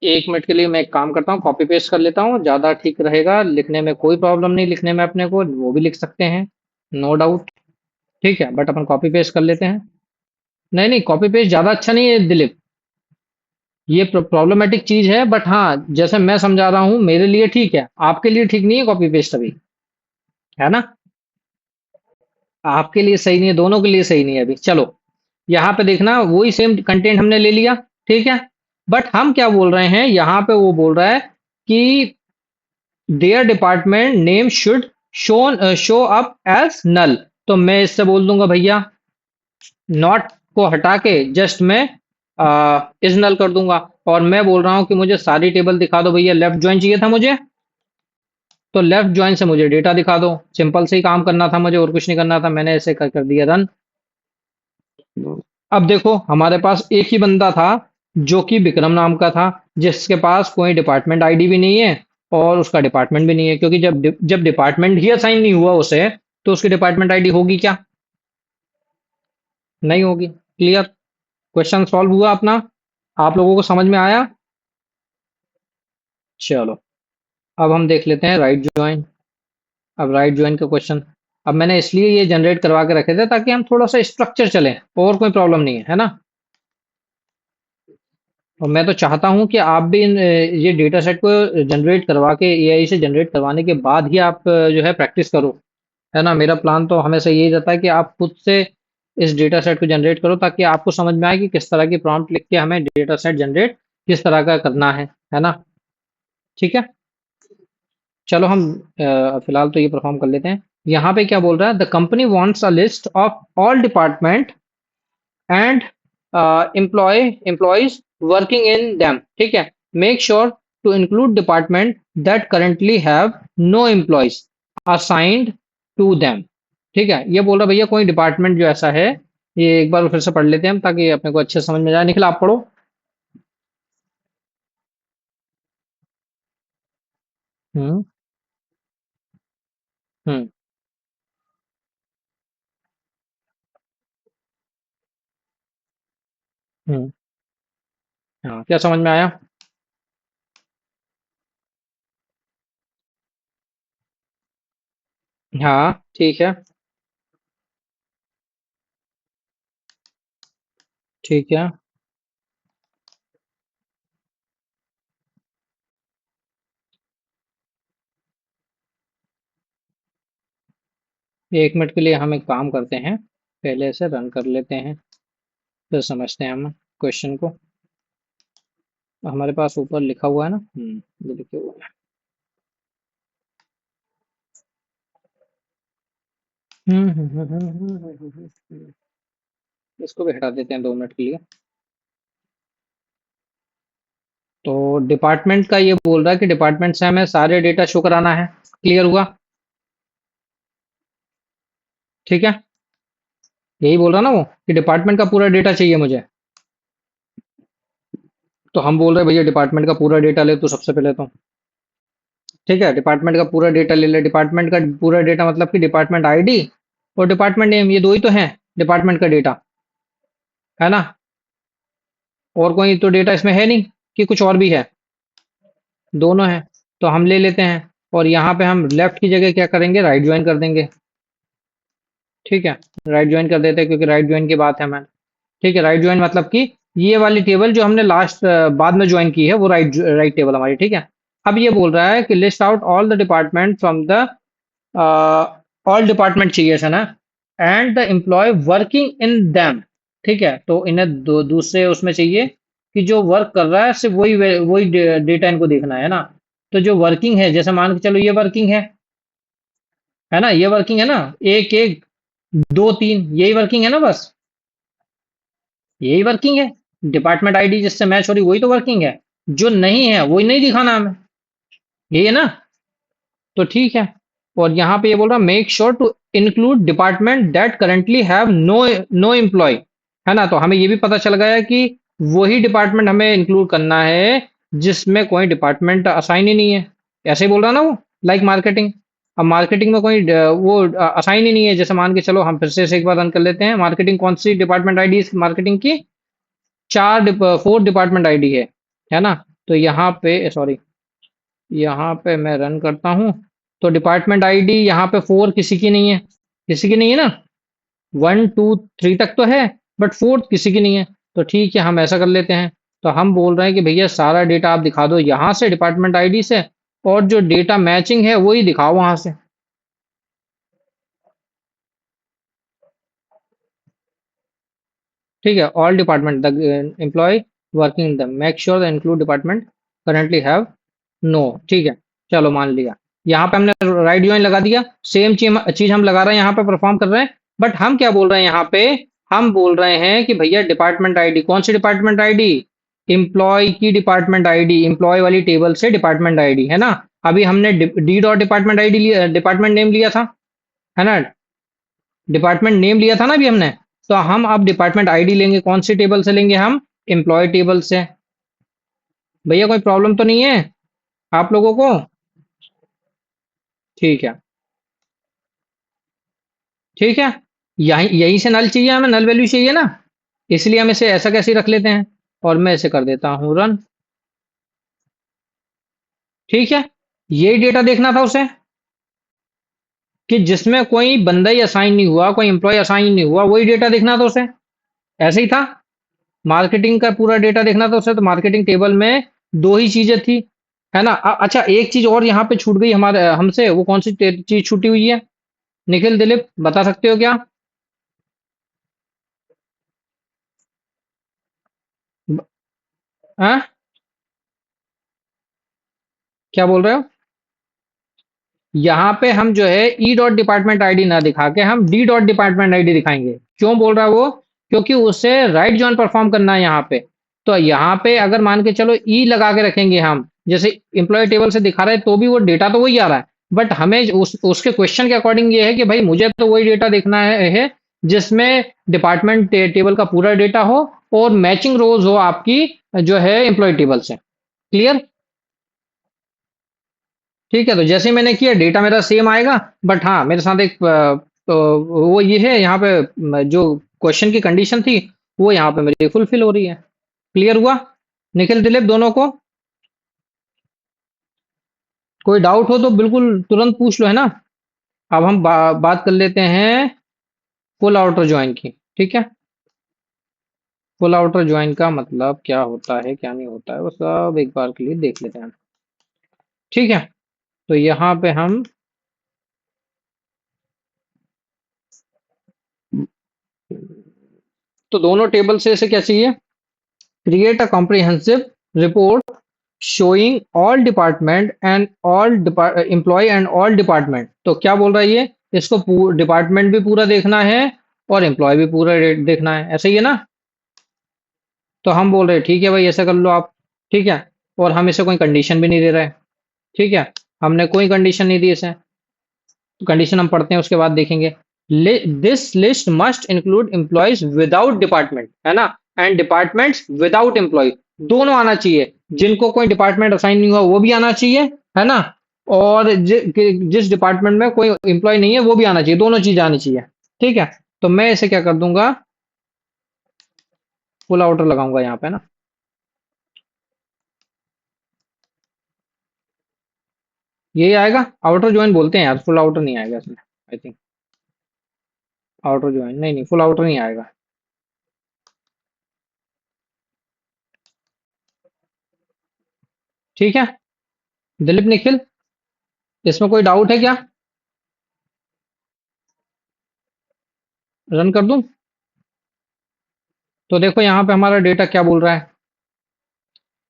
Speaker 1: 1 मिनट के लिए मैं एक काम करता हूँ, कॉपी पेस्ट कर लेता हूँ, ज़्यादा ठीक रहेगा, लिखने में कोई प्रॉब्लम नहीं, लिखने में अपने को वो भी लिख सकते हैं, नो डाउट। ठीक है, बट अपन कॉपी पेस्ट कर लेते हैं। नहीं नहीं, कॉपी पेस्ट ज़्यादा अच्छा नहीं है दिलीप, ये प्रॉब्लमेटिक चीज़ है, बट हाँ जैसे मैं समझा रहा हूँ मेरे लिए ठीक है, आपके लिए ठीक नहीं है कॉपी पेस्ट अभी, है ना? आपके लिए सही नहीं है, दोनों के लिए सही नहीं है अभी। चलो यहाँ पे देखना, वही सेम कंटेंट हमने ले लिया। ठीक है, बट हम क्या बोल रहे हैं यहाँ पे, वो बोल रहा है कि there department name should show up as null. तो मैं इससे बोल दूंगा भैया, नॉट को हटा के जस्ट मैं इज नल कर दूंगा, और मैं बोल रहा हूं कि मुझे सारी टेबल दिखा दो भैया, लेफ्ट ज्वाइन चाहिए था मुझे, तो लेफ्ट ज्वाइन से मुझे डेटा दिखा दो। सिंपल से ही काम करना था मुझे, और कुछ नहीं करना था, मैंने ऐसे कर दिया रन। अब देखो हमारे पास एक ही बंदा था जो कि विक्रम नाम का था, जिसके पास कोई डिपार्टमेंट आईडी भी नहीं है और उसका डिपार्टमेंट भी नहीं है, क्योंकि जब डिपार्टमेंट ही असाइन नहीं हुआ उसे, तो उसकी डिपार्टमेंट आईडी होगी क्या? नहीं होगी। क्लियर? क्वेश्चन सॉल्व हुआ अपना, आप लोगों को समझ में आया? चलो अब हम देख लेते हैं राइट ज्वाइन। अब राइट ज्वाइन का क्वेश्चन, अब मैंने इसलिए ये जनरेट करवा के रखे थे ताकि हम थोड़ा सा स्ट्रक्चर चलें, और कोई प्रॉब्लम नहीं है ना? और मैं तो चाहता हूं कि आप भी ये डेटा सेट को जनरेट करवा के, एआई से जनरेट करवाने के बाद ही आप जो है प्रैक्टिस करो। है ना? मेरा प्लान तो हमेशा यही रहता है कि आप खुद से इस डेटा सेट को जनरेट करो, ताकि आपको समझ में आए कि किस तरह की प्रॉम्प्ट लिख के हमें डेटा सेट जनरेट किस तरह का करना है ना? ठीक है? चलो हम फिलहाल तो ये परफॉर्म कर लेते हैं। यहाँ पे क्या बोल रहा है, the company wants a list of all department and employees working in them. ठीक है, make sure to include department that currently have no employees assigned to them. ठीक है, ये बोल रहा भैया कोई डिपार्टमेंट जो ऐसा है, ये एक बार फिर से पढ़ लेते हैं हम, ताकि अपने को अच्छे से समझ में जाए। निखिल आप पढ़ो। हम्म। हम्म। हम्म। हाँ, क्या समझ में आया? हाँ ठीक है। ठीक है। 1 मिनट के लिए हम एक काम करते हैं, पहले से रन कर लेते हैं, फिर समझते हैं हम क्वेश्चन को। हमारे पास ऊपर लिखा हुआ है ना, ये लिखे हुआ है। इसको भी हटा देते हैं 2 मिनट के लिए। तो डिपार्टमेंट का ये बोल रहा है कि डिपार्टमेंट से हमें सारे डेटा शो कराना है। क्लियर हुआ? ठीक है, यही बोल रहा ना वो, कि डिपार्टमेंट का पूरा डेटा चाहिए मुझे। तो हम बोल रहे हैं भैया डिपार्टमेंट का पूरा डेटा ले, तो सबसे पहले तो ठीक है, डिपार्टमेंट का पूरा डेटा ले ले। डिपार्टमेंट का पूरा डेटा मतलब कि डिपार्टमेंट आईडी और डिपार्टमेंट नेम, ये दो ही तो हैं डिपार्टमेंट का डेटा, है ना? और कोई तो डेटा इसमें है नहीं कि कुछ और भी है? दोनों है। तो हम ले लेते हैं, और यहाँ पे हम लेफ्ट की जगह क्या करेंगे, राइट ज्वाइन कर देंगे। ठीक है, राइट ज्वाइन कर देते हैं, क्योंकि राइट ज्वाइन की बात है। मैं ठीक है, राइट ज्वाइन मतलब कि ये वाली टेबल जो हमने लास्ट बाद में ज्वाइन की है, वो राइट राइट टेबल हमारी। ठीक है, अब ये बोल रहा है कि list out all the department from the all department चाहिए था ना, and the employee working in them. ठीक है, तो इन्हें दूसरे उसमें चाहिए कि जो वर्क कर रहा है सिर्फ वही वही डेटा इनको देखना है ना। तो जो वर्किंग है, जैसे मान के चलो ये वर्किंग है ना, ये वर्किंग है ना, एक एक दो तीन, यही वर्किंग है ना बस, यही वर्किंग है। डिपार्टमेंट आईडी जिससे मैच हो रही वही तो वर्किंग है, जो नहीं है वही नहीं दिखाना हमें, यही है ना? तो ठीक है, और यहाँ पे ये बोल रहा make sure to include department that currently have no no employee. है ना? तो हमें ये भी पता चल गया कि वही डिपार्टमेंट हमें इंक्लूड करना है जिसमें कोई डिपार्टमेंट असाइन ही नहीं है। ऐसे ही बोल रहा ना वो, लाइक मार्केटिंग। अब मार्केटिंग में कोई वो असाइन ही नहीं है। जैसे मान के चलो, हम फिर से इसे एक बार रन कर लेते हैं। मार्केटिंग कौन सी डिपार्टमेंट आईडी है मार्केटिंग की? 4 डिपार्टमेंट आईडी है ना? तो यहाँ पे सॉरी, यहाँ पे मैं रन करता हूँ। तो डिपार्टमेंट आईडी यहाँ पे 4 किसी की नहीं है, किसी की नहीं है ना। 1 2 3 तक तो है, बट फोर्थ किसी की नहीं है। तो ठीक है, हम ऐसा कर लेते हैं। तो हम बोल रहे हैं कि भैया सारा डेटा आप दिखा दो यहाँ से डिपार्टमेंट आईडी से, और जो डेटा मैचिंग है वही दिखाओ वहां से। ठीक है, all department the employee working the make sure the include department currently have no. ठीक है, चलो मान लिया। यहाँ पे हमने राइट ज्वाइन लगा दिया, सेम चीज चीज हम लगा रहे हैं यहाँ पे, परफॉर्म कर रहे हैं। बट हम क्या बोल रहे हैं यहाँ पे, हम बोल रहे हैं कि भैया डिपार्टमेंट आईडी, कौन सी डिपार्टमेंट आईडी? एम्प्लॉय की डिपार्टमेंट आईडी, एम्प्लॉय वाली टेबल से डिपार्टमेंट आईडी, है ना? अभी हमने डी डॉट डिपार्टमेंट आईडी लिया, डिपार्टमेंट नेम लिया था, है ना? डिपार्टमेंट नेम लिया था ना अभी हमने। तो हम अब डिपार्टमेंट आईडी लेंगे, कौन सी टेबल से लेंगे हम? एम्प्लॉय टेबल से। भैया कोई प्रॉब्लम तो नहीं है आप लोगों को? ठीक है। ठीक है, यही यही से नल चाहिए हमें, नल वैल्यू चाहिए ना, इसलिए हम इसे ऐसा कैसे रख लेते हैं। और मैं इसे कर देता हूँ रन। ठीक है, यही डेटा देखना था उसे, कि जिसमें कोई बंदा ही असाइन नहीं हुआ, कोई एम्प्लॉय असाइन नहीं हुआ, वही डेटा देखना था उसे। ऐसे ही था। मार्केटिंग का पूरा डेटा देखना था उसे, तो मार्केटिंग टेबल में दो ही चीजें थी, है ना? अच्छा, एक चीज और यहाँ पे छूट गई हमारे हमसे, वो कौन सी चीज छूटी हुई है? निखिल, दिलीप, बता सकते हो क्या? हाँ, क्या बोल रहे हो? यहाँ पे हम जो है ई डॉट डिपार्टमेंट आईडी ना दिखा के हम डी डॉट डिपार्टमेंट आईडी दिखाएंगे। क्यों बोल रहा है वो? क्योंकि उसे राइट जॉइन परफॉर्म करना है यहाँ पे। तो यहाँ पे अगर मान के चलो ई लगा के रखेंगे हम, जैसे एम्प्लॉय टेबल से दिखा रहे हैं तो भी वो डेटा तो वही आ रहा है, बट हमें उसके क्वेश्चन के अकॉर्डिंग ये है कि भाई मुझे तो वही डेटा देखना है जिसमें डिपार्टमेंट टेबल का पूरा डेटा हो और मैचिंग रोज हो आपकी जो है एम्प्लॉय टेबल से। क्लियर? ठीक है, तो जैसे मैंने किया डेटा मेरा सेम आएगा, बट हाँ मेरे साथ एक तो वो ये है यहाँ पे जो क्वेश्चन की कंडीशन थी वो यहाँ पे मेरी फुलफिल हो रही है। क्लियर हुआ निखिल, दिलीप, दोनों को? कोई डाउट हो तो बिल्कुल तुरंत पूछ लो, है ना? अब हम बात कर लेते हैं फुल आउटर ज्वाइन की। ठीक है, फुल आउटर ज्वाइन का मतलब क्या होता है क्या नहीं होता है वो सब एक बार के लिए देख लेते हैं। ठीक है, तो यहाँ पे हम तो दोनों टेबल से इसे क्या चाहिए? Create a comprehensive report showing all department and all employ and all department. तो क्या बोल रहा है ये? इसको डिपार्टमेंट भी पूरा देखना है और एम्प्लॉय भी पूरा देखना है, ऐसे ही है ना? तो हम बोल रहे हैं ठीक है भाई ऐसा कर लो आप। ठीक है, और हम इसे कोई कंडीशन भी नहीं दे रहे। ठीक है, हमने कोई कंडीशन नहीं दी इसे। तो कंडीशन हम पढ़ते हैं उसके बाद देखेंगे। This list must include employees without department, है ना, एंड डिपार्टमेंट्स विदाउट एम्प्लॉय। दोनों आना चाहिए, जिनको कोई डिपार्टमेंट असाइन नहीं हुआ वो भी आना चाहिए, है ना, और जिस डिपार्टमेंट में कोई एम्प्लॉय नहीं है वो भी आना चाहिए, दोनों चीज आनी चाहिए। ठीक है, तो मैं इसे क्या कर दूंगा, फुल आउटर लगाऊंगा यहाँ पे ना। यही आएगा, आउटर ज्वाइन बोलते हैं यार, फुल आउटर नहीं आएगा इसमें आई थिंक। आउटर ज्वाइन नहीं, नहीं फुल आउटर नहीं आएगा। ठीक है, दिलीप, निखिल, इसमें कोई डाउट है क्या? रन कर दूं? तो देखो यहाँ पे हमारा डेटा क्या बोल रहा है।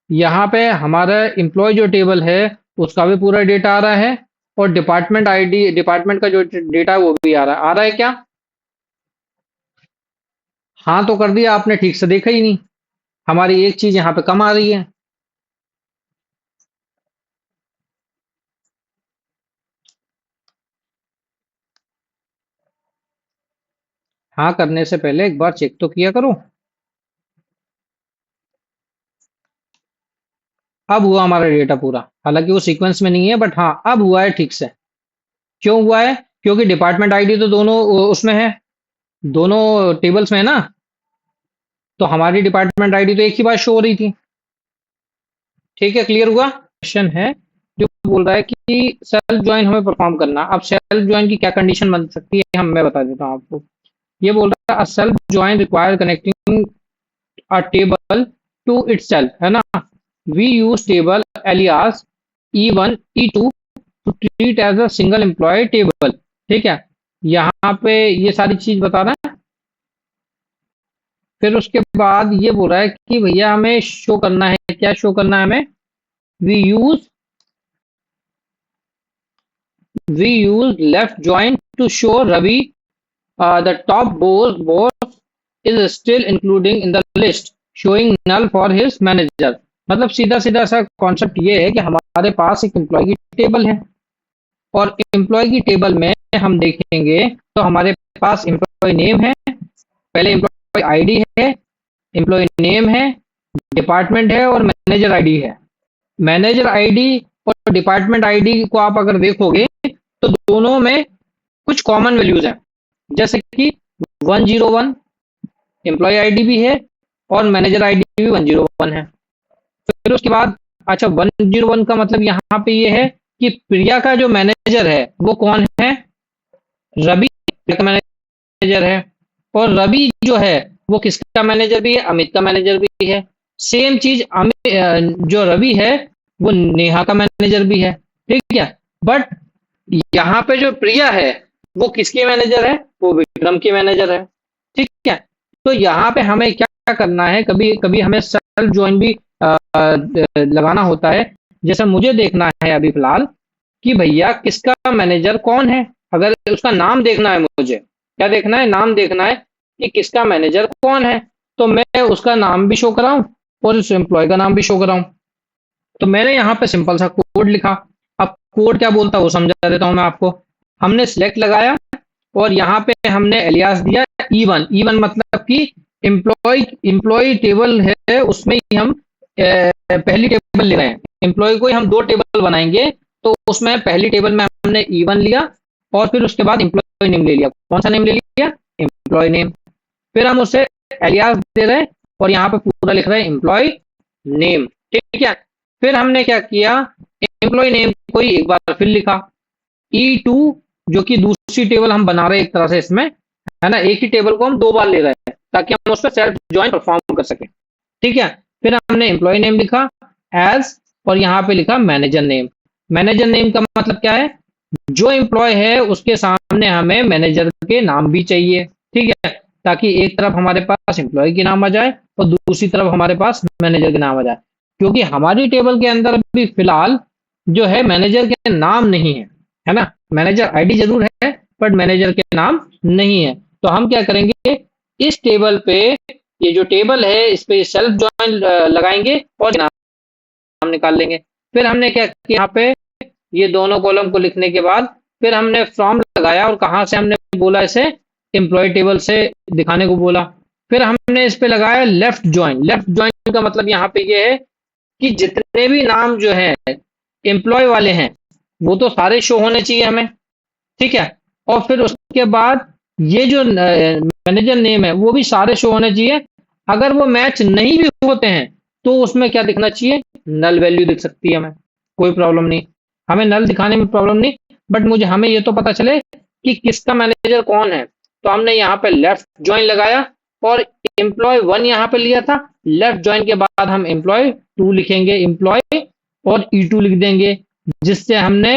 Speaker 1: यहाँ पे हमारा एम्प्लॉय जो टेबल है उसका भी पूरा डेटा आ रहा है, और डिपार्टमेंट आईडी, डिपार्टमेंट का जो डेटा है वो भी आ रहा है क्या? हाँ तो कर दिया आपने, ठीक से देखा ही नहीं। हमारी एक चीज यहाँ पे कम आ रही है। हाँ करने से पहले एक बार चेक तो किया करो। अब हुआ हमारा डेटा पूरा, हालांकि वो सीक्वेंस में नहीं है, बट हाँ अब हुआ है ठीक से। क्यों हुआ है? क्योंकि डिपार्टमेंट आईडी तो दोनों उसमें है, दोनों टेबल्स में है ना, तो हमारी डिपार्टमेंट आईडी तो एक ही बार शो हो रही थी। ठीक है, क्लियर हुआ? क्वेश्चन है जो बोल रहा है कि सेल्फ ज्वाइन हमें परफॉर्म करना। अब सेल्फ ज्वाइन की क्या कंडीशन बन सकती है, हम मैं बता देता हूँ आपको। ये बोल रहा है self join require connecting a table to itself, है ना। We use table alias E1 E2 to treat as a single employee table. ठीक है, यहाँ पे ये सारी चीज बता रहा है। फिर उसके बाद ये बोल रहा है कि भैया हमें शो करना है, क्या शो करना है हमें? We use we use left join to show Ravi the top boss is still including in the list, showing null for his manager। मतलब सीधा सीधा सा कॉन्सेप्ट ये है कि हमारे पास एक एम्प्लॉय की टेबल है, और एम्प्लॉय की टेबल में हम देखेंगे तो हमारे पास एम्प्लॉय नेम है, पहले एम्प्लॉय आईडी है, एम्प्लॉय नेम है, डिपार्टमेंट है और मैनेजर आईडी है। मैनेजर आईडी और डिपार्टमेंट आईडी को आप अगर देखोगे तो दोनों में कुछ कॉमन वैल्यूज हैं, जैसे कि 101 एम्प्लॉय आईडी भी है और मैनेजर आईडी भी 101 है। फिर उसके बाद अच्छा 101 का मतलब यहाँ पे ये है कि प्रिया का जो मैनेजर है वो कौन है? रवि का मैनेजर है। और रवि जो है वो किसका मैनेजर भी है? अमित का मैनेजर भी है। सेम चीज जो रवि है वो नेहा का मैनेजर भी है। ठीक है, बट यहाँ पे जो प्रिया है वो किसकी मैनेजर है? वो विक्रम की मैनेजर है। ठीक है। तो यहाँ पे हमें क्या करना है, कभी कभी हमें सेल्फ ज्वाइन भी लगाना होता है। जैसे मुझे देखना है अभी फिलहाल कि भैया किसका मैनेजर कौन है। अगर उसका नाम देखना है, मुझे क्या देखना है, नाम देखना है कि किसका मैनेजर कौन है। तो मैं उसका नाम भी शो कराऊं और उस एम्प्लॉय का नाम भी शो कराऊं। तो मैंने यहाँ पे सिंपल सा कोड लिखा। अब कोड क्या बोलता है वो समझा देता हूँ मैं आपको। हमने सिलेक्ट लगाया और यहाँ पे हमने एलियास दिया E1। E1 मतलब कि एम्प्लॉय एम्प्लॉय टेबल है, उसमें ही हम पहली टेबल ले रहे हैं। एम्प्लॉय को ही हम दो टेबल बनाएंगे, तो उसमें पहली टेबल में हमने E1 लिया और फिर उसके बाद एम्प्लॉय नेम ले लिया। कौन सा नेम ले लिया? Employee name. फिर हम उसे एलियास दे रहे हैं और यहाँ पे पूरा लिख रहे हैं एम्प्लॉय नेम। ठीक है। फिर हमने क्या किया, एम्प्लॉय नेम को ही एक बार फिर लिखा। E2 जो कि दूसरी टेबल हम बना रहे हैं एक तरह से इसमें, है ना, एक ही टेबल को हम दो बार ले रहे हैं ताकि हम उस पर सेल्फ ज्वाइन परफॉर्म कर सकें। ठीक है। फिर हमने एम्प्लॉय नेम लिखा एज और यहाँ पे लिखा मैनेजर नेम। मैनेजर नेम का मतलब क्या है? जो एम्प्लॉय है उसके सामने हमें मैनेजर के नाम भी चाहिए। ठीक है। ताकि एक तरफ हमारे पास एम्प्लॉय के नाम आ जाए और दूसरी तरफ हमारे पास मैनेजर के नाम आ जाए। क्योंकि हमारी टेबल के अंदर अभी फिलहाल जो है मैनेजर के नाम नहीं है ना। मैनेजर आईडी जरूर है बट मैनेजर के नाम नहीं है। तो हम क्या करेंगे, इस टेबल पे, ये जो टेबल है इस पे सेल्फ ज्वाइन लगाएंगे और नाम निकाल लेंगे। फिर हमने क्या किया, यहाँ पे ये दोनों कॉलम को लिखने के बाद फिर हमने फ्रॉम लगाया और कहाँ से हमने बोला इसे, एम्प्लॉय टेबल से दिखाने को बोला। फिर हमने इस पे लगाया लेफ्ट ज्वाइन। लेफ्ट ज्वाइन का मतलब यहाँ पे ये है कि जितने भी नाम जो है एम्प्लॉय वाले हैं वो तो सारे शो होने चाहिए हमें। ठीक है। और फिर उसके बाद ये जो मैनेजर नेम है वो भी सारे शो होने चाहिए। अगर वो मैच नहीं भी होते हैं तो उसमें क्या दिखना चाहिए, नल वैल्यू दिख सकती है हमें, कोई प्रॉब्लम नहीं। हमें नल दिखाने में प्रॉब्लम नहीं, बट मुझे हमें ये तो पता चले कि किसका मैनेजर कौन है। तो हमने यहाँ पे लेफ्ट ज्वाइन लगाया और एम्प्लॉय 1 यहाँ पे लिया था। लेफ्ट ज्वाइन के बाद हम एम्प्लॉय 2 लिखेंगे, एम्प्लॉय और E2 लिख देंगे, जिससे हमने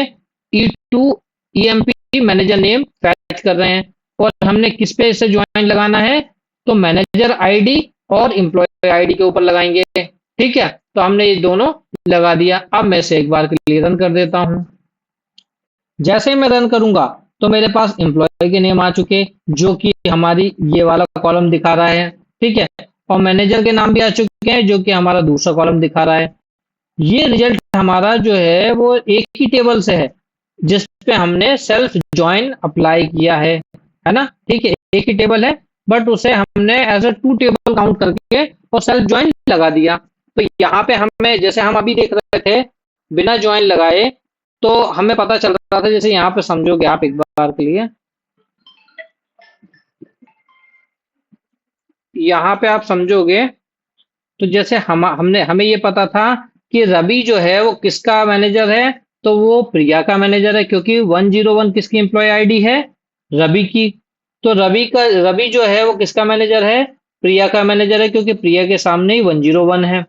Speaker 1: E2 EMP manager name fetch कर रहे हैं। और हमने किस पे इसे ज्वाइन लगाना है, तो मैनेजर आईडी और एम्प्लॉय आईडी के ऊपर लगाएंगे। ठीक है। तो हमने ये दोनों लगा दिया। अब मैं इसे एक बार के लिए रन कर देता हूं। जैसे ही मैं रन करूंगा तो मेरे पास एम्प्लॉय के नेम आ चुके, जो कि हमारी ये वाला कॉलम दिखा रहा है। ठीक है। और मैनेजर के नाम भी आ चुके हैं, जो कि हमारा दूसरा कॉलम दिखा रहा है। ये रिजल्ट हमारा जो है वो एक ही टेबल से है, जिस पे हमने सेल्फ ज्वाइन अप्लाई किया है ना। ठीक है। एक ही टेबल है बट उसे हमने as a two table count करके और सेल्फ ज्वाइन लगा दिया। तो यहाँ पे हमें, जैसे हम अभी देख रहे थे बिना ज्वाइन लगाए, तो हमें पता चल रहा था, जैसे यहाँ पे समझोगे आप एक बार के लिए, यहाँ पे आप समझोगे तो जैसे हमने हमें ये पता था कि रवि जो है वो किसका मैनेजर है, तो वो प्रिया का मैनेजर है, क्योंकि 101 किसकी एम्प्लॉय आईडी है, रवि की। तो रवि जो है वो किसका मैनेजर है, प्रिया का मैनेजर है, क्योंकि प्रिया के सामने ही 101 है।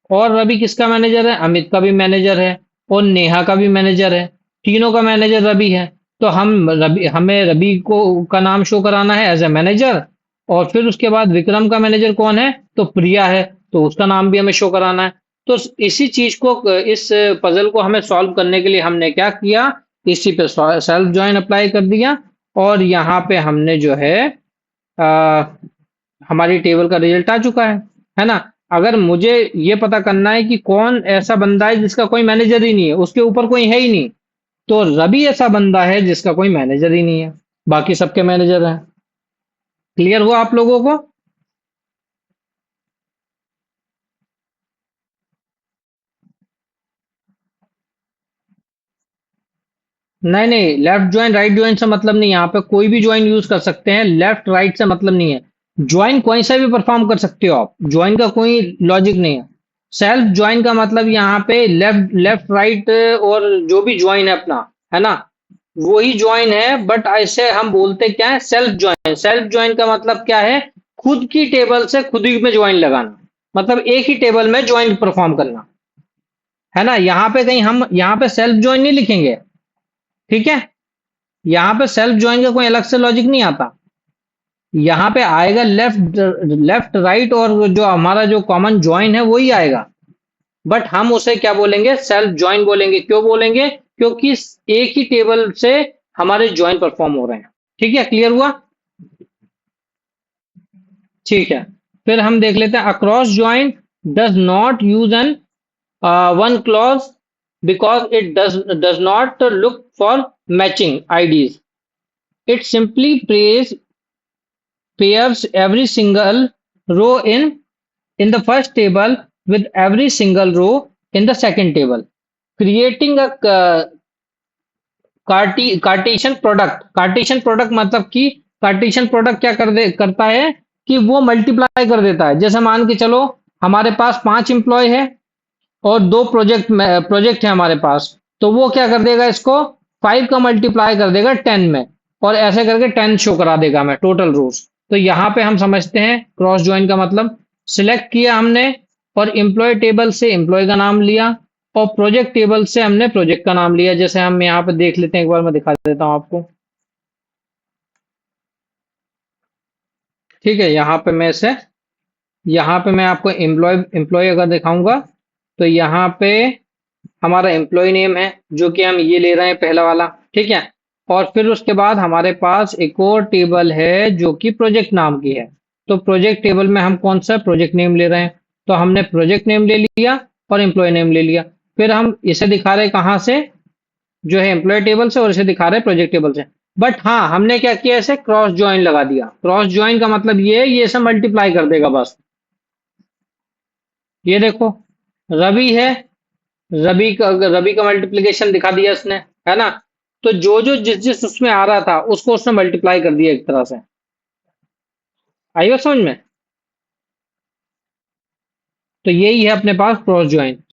Speaker 1: और रवि किसका मैनेजर है, अमित का भी मैनेजर है और नेहा का भी मैनेजर है। तीनों का मैनेजर रवि है। तो हमें रवि को का नाम शो कराना है एज ए मैनेजर। और फिर उसके बाद विक्रम का मैनेजर कौन है, तो प्रिया है, तो उसका नाम भी हमें शो कराना है। तो इसी चीज को, इस पजल को हमें सॉल्व करने के लिए हमने क्या किया, इसी पे सेल्फ ज्वाइन अप्लाई कर दिया और यहाँ पे हमने जो है आ, हमारी टेबल का रिजल्ट आ चुका है ना। अगर मुझे ये पता करना है कि कौन ऐसा बंदा है जिसका कोई मैनेजर ही नहीं है, उसके ऊपर कोई है ही नहीं, तो रवि ऐसा बंदा है जिसका कोई मैनेजर ही नहीं है, बाकी सबके मैनेजर हैं। क्लियर हुआ आप लोगों को? नहीं नहीं, लेफ्ट ज्वाइन राइट ज्वाइन से मतलब नहीं है। यहाँ पे कोई भी ज्वाइन यूज कर सकते हैं, लेफ्ट राइट से मतलब नहीं है। ज्वाइन कोई सा भी परफॉर्म कर सकते हो आप, ज्वाइन का कोई लॉजिक नहीं है। सेल्फ ज्वाइन का मतलब यहाँ पे लेफ्ट लेफ्ट राइट और जो भी ज्वाइन है अपना, है ना, वही ज्वाइन है। बट ऐसे हम बोलते क्या है, सेल्फ ज्वाइन। सेल्फ ज्वाइन का मतलब क्या है, खुद की टेबल से खुद ही में ज्वाइन लगाना, मतलब एक ही टेबल में ज्वाइन परफॉर्म करना, है ना। यहाँ पे कहीं हम यहाँ पे सेल्फ ज्वाइन नहीं लिखेंगे। ठीक है। यहाँ पे सेल्फ ज्वाइन का कोई अलग से लॉजिक नहीं आता। यहाँ पे आएगा लेफ्ट लेफ्ट राइट, और जो हमारा जो कॉमन ज्वाइन है वही आएगा, बट हम उसे क्या बोलेंगे, सेल्फ ज्वाइन बोलेंगे। क्यों बोलेंगे? क्योंकि एक ही टेबल से हमारे ज्वाइन परफॉर्म हो रहे हैं। ठीक है, क्लियर हुआ? ठीक है, फिर हम देख लेते हैं across join does not use N one clause because it does not look for matching IDs. It simply pairs every single row in the first table with every single row in the second table, creating a Cartesian product. Cartesian product मतलब कि Cartesian product क्या करता है कि वो multiply कर देता है। जैसे मान के चलो हमारे पास 5 एम्प्लॉय है और 2 प्रोजेक्ट है हमारे पास, तो वो क्या कर देगा, इसको 5 का मल्टीप्लाई कर देगा 10 में, और ऐसे करके 10 शो करा देगा हमें टोटल रोज। तो यहाँ पे हम समझते हैं क्रॉस ज्वाइन का मतलब, सिलेक्ट किया हमने और एम्प्लॉय टेबल से एम्प्लॉय का नाम लिया और प्रोजेक्ट टेबल से हमने प्रोजेक्ट का नाम लिया। जैसे हम यहाँ पे देख लेते हैं, एक बार मैं दिखा देता हूँ आपको। ठीक है, यहाँ पे मैं आपको एम्प्लॉय एम्प्लॉय अगर दिखाऊंगा, तो यहाँ पे हमारा एम्प्लॉय नेम है जो कि हम ये ले रहे हैं पहला वाला। ठीक है, और फिर उसके बाद हमारे पास एक और टेबल है जो कि प्रोजेक्ट नाम की है। तो प्रोजेक्ट टेबल में हम कौन सा प्रोजेक्ट नेम ले रहे हैं, तो हमने प्रोजेक्ट नेम ले लिया और एम्प्लॉय नेम ले लिया। फिर हम इसे दिखा रहे कहाँ से, जो है एम्प्लॉय टेबल से, और इसे दिखा रहे प्रोजेक्ट टेबल से। बट हाँ, हमने क्या किया, इसे क्रॉस ज्वाइन लगा दिया। क्रॉस ज्वाइन का मतलब ये है, ये इसे मल्टीप्लाई कर देगा बस। ये देखो, रवि है, रवि का मल्टीप्लिकेशन दिखा दिया इसने, है ना। तो जो जो जिस जिस उसमें आ रहा था उसको उसने मल्टीप्लाई कर दिया एक तरह से। आई बात समझ में? तो यही है अपने पास क्रॉस ज्वाइन।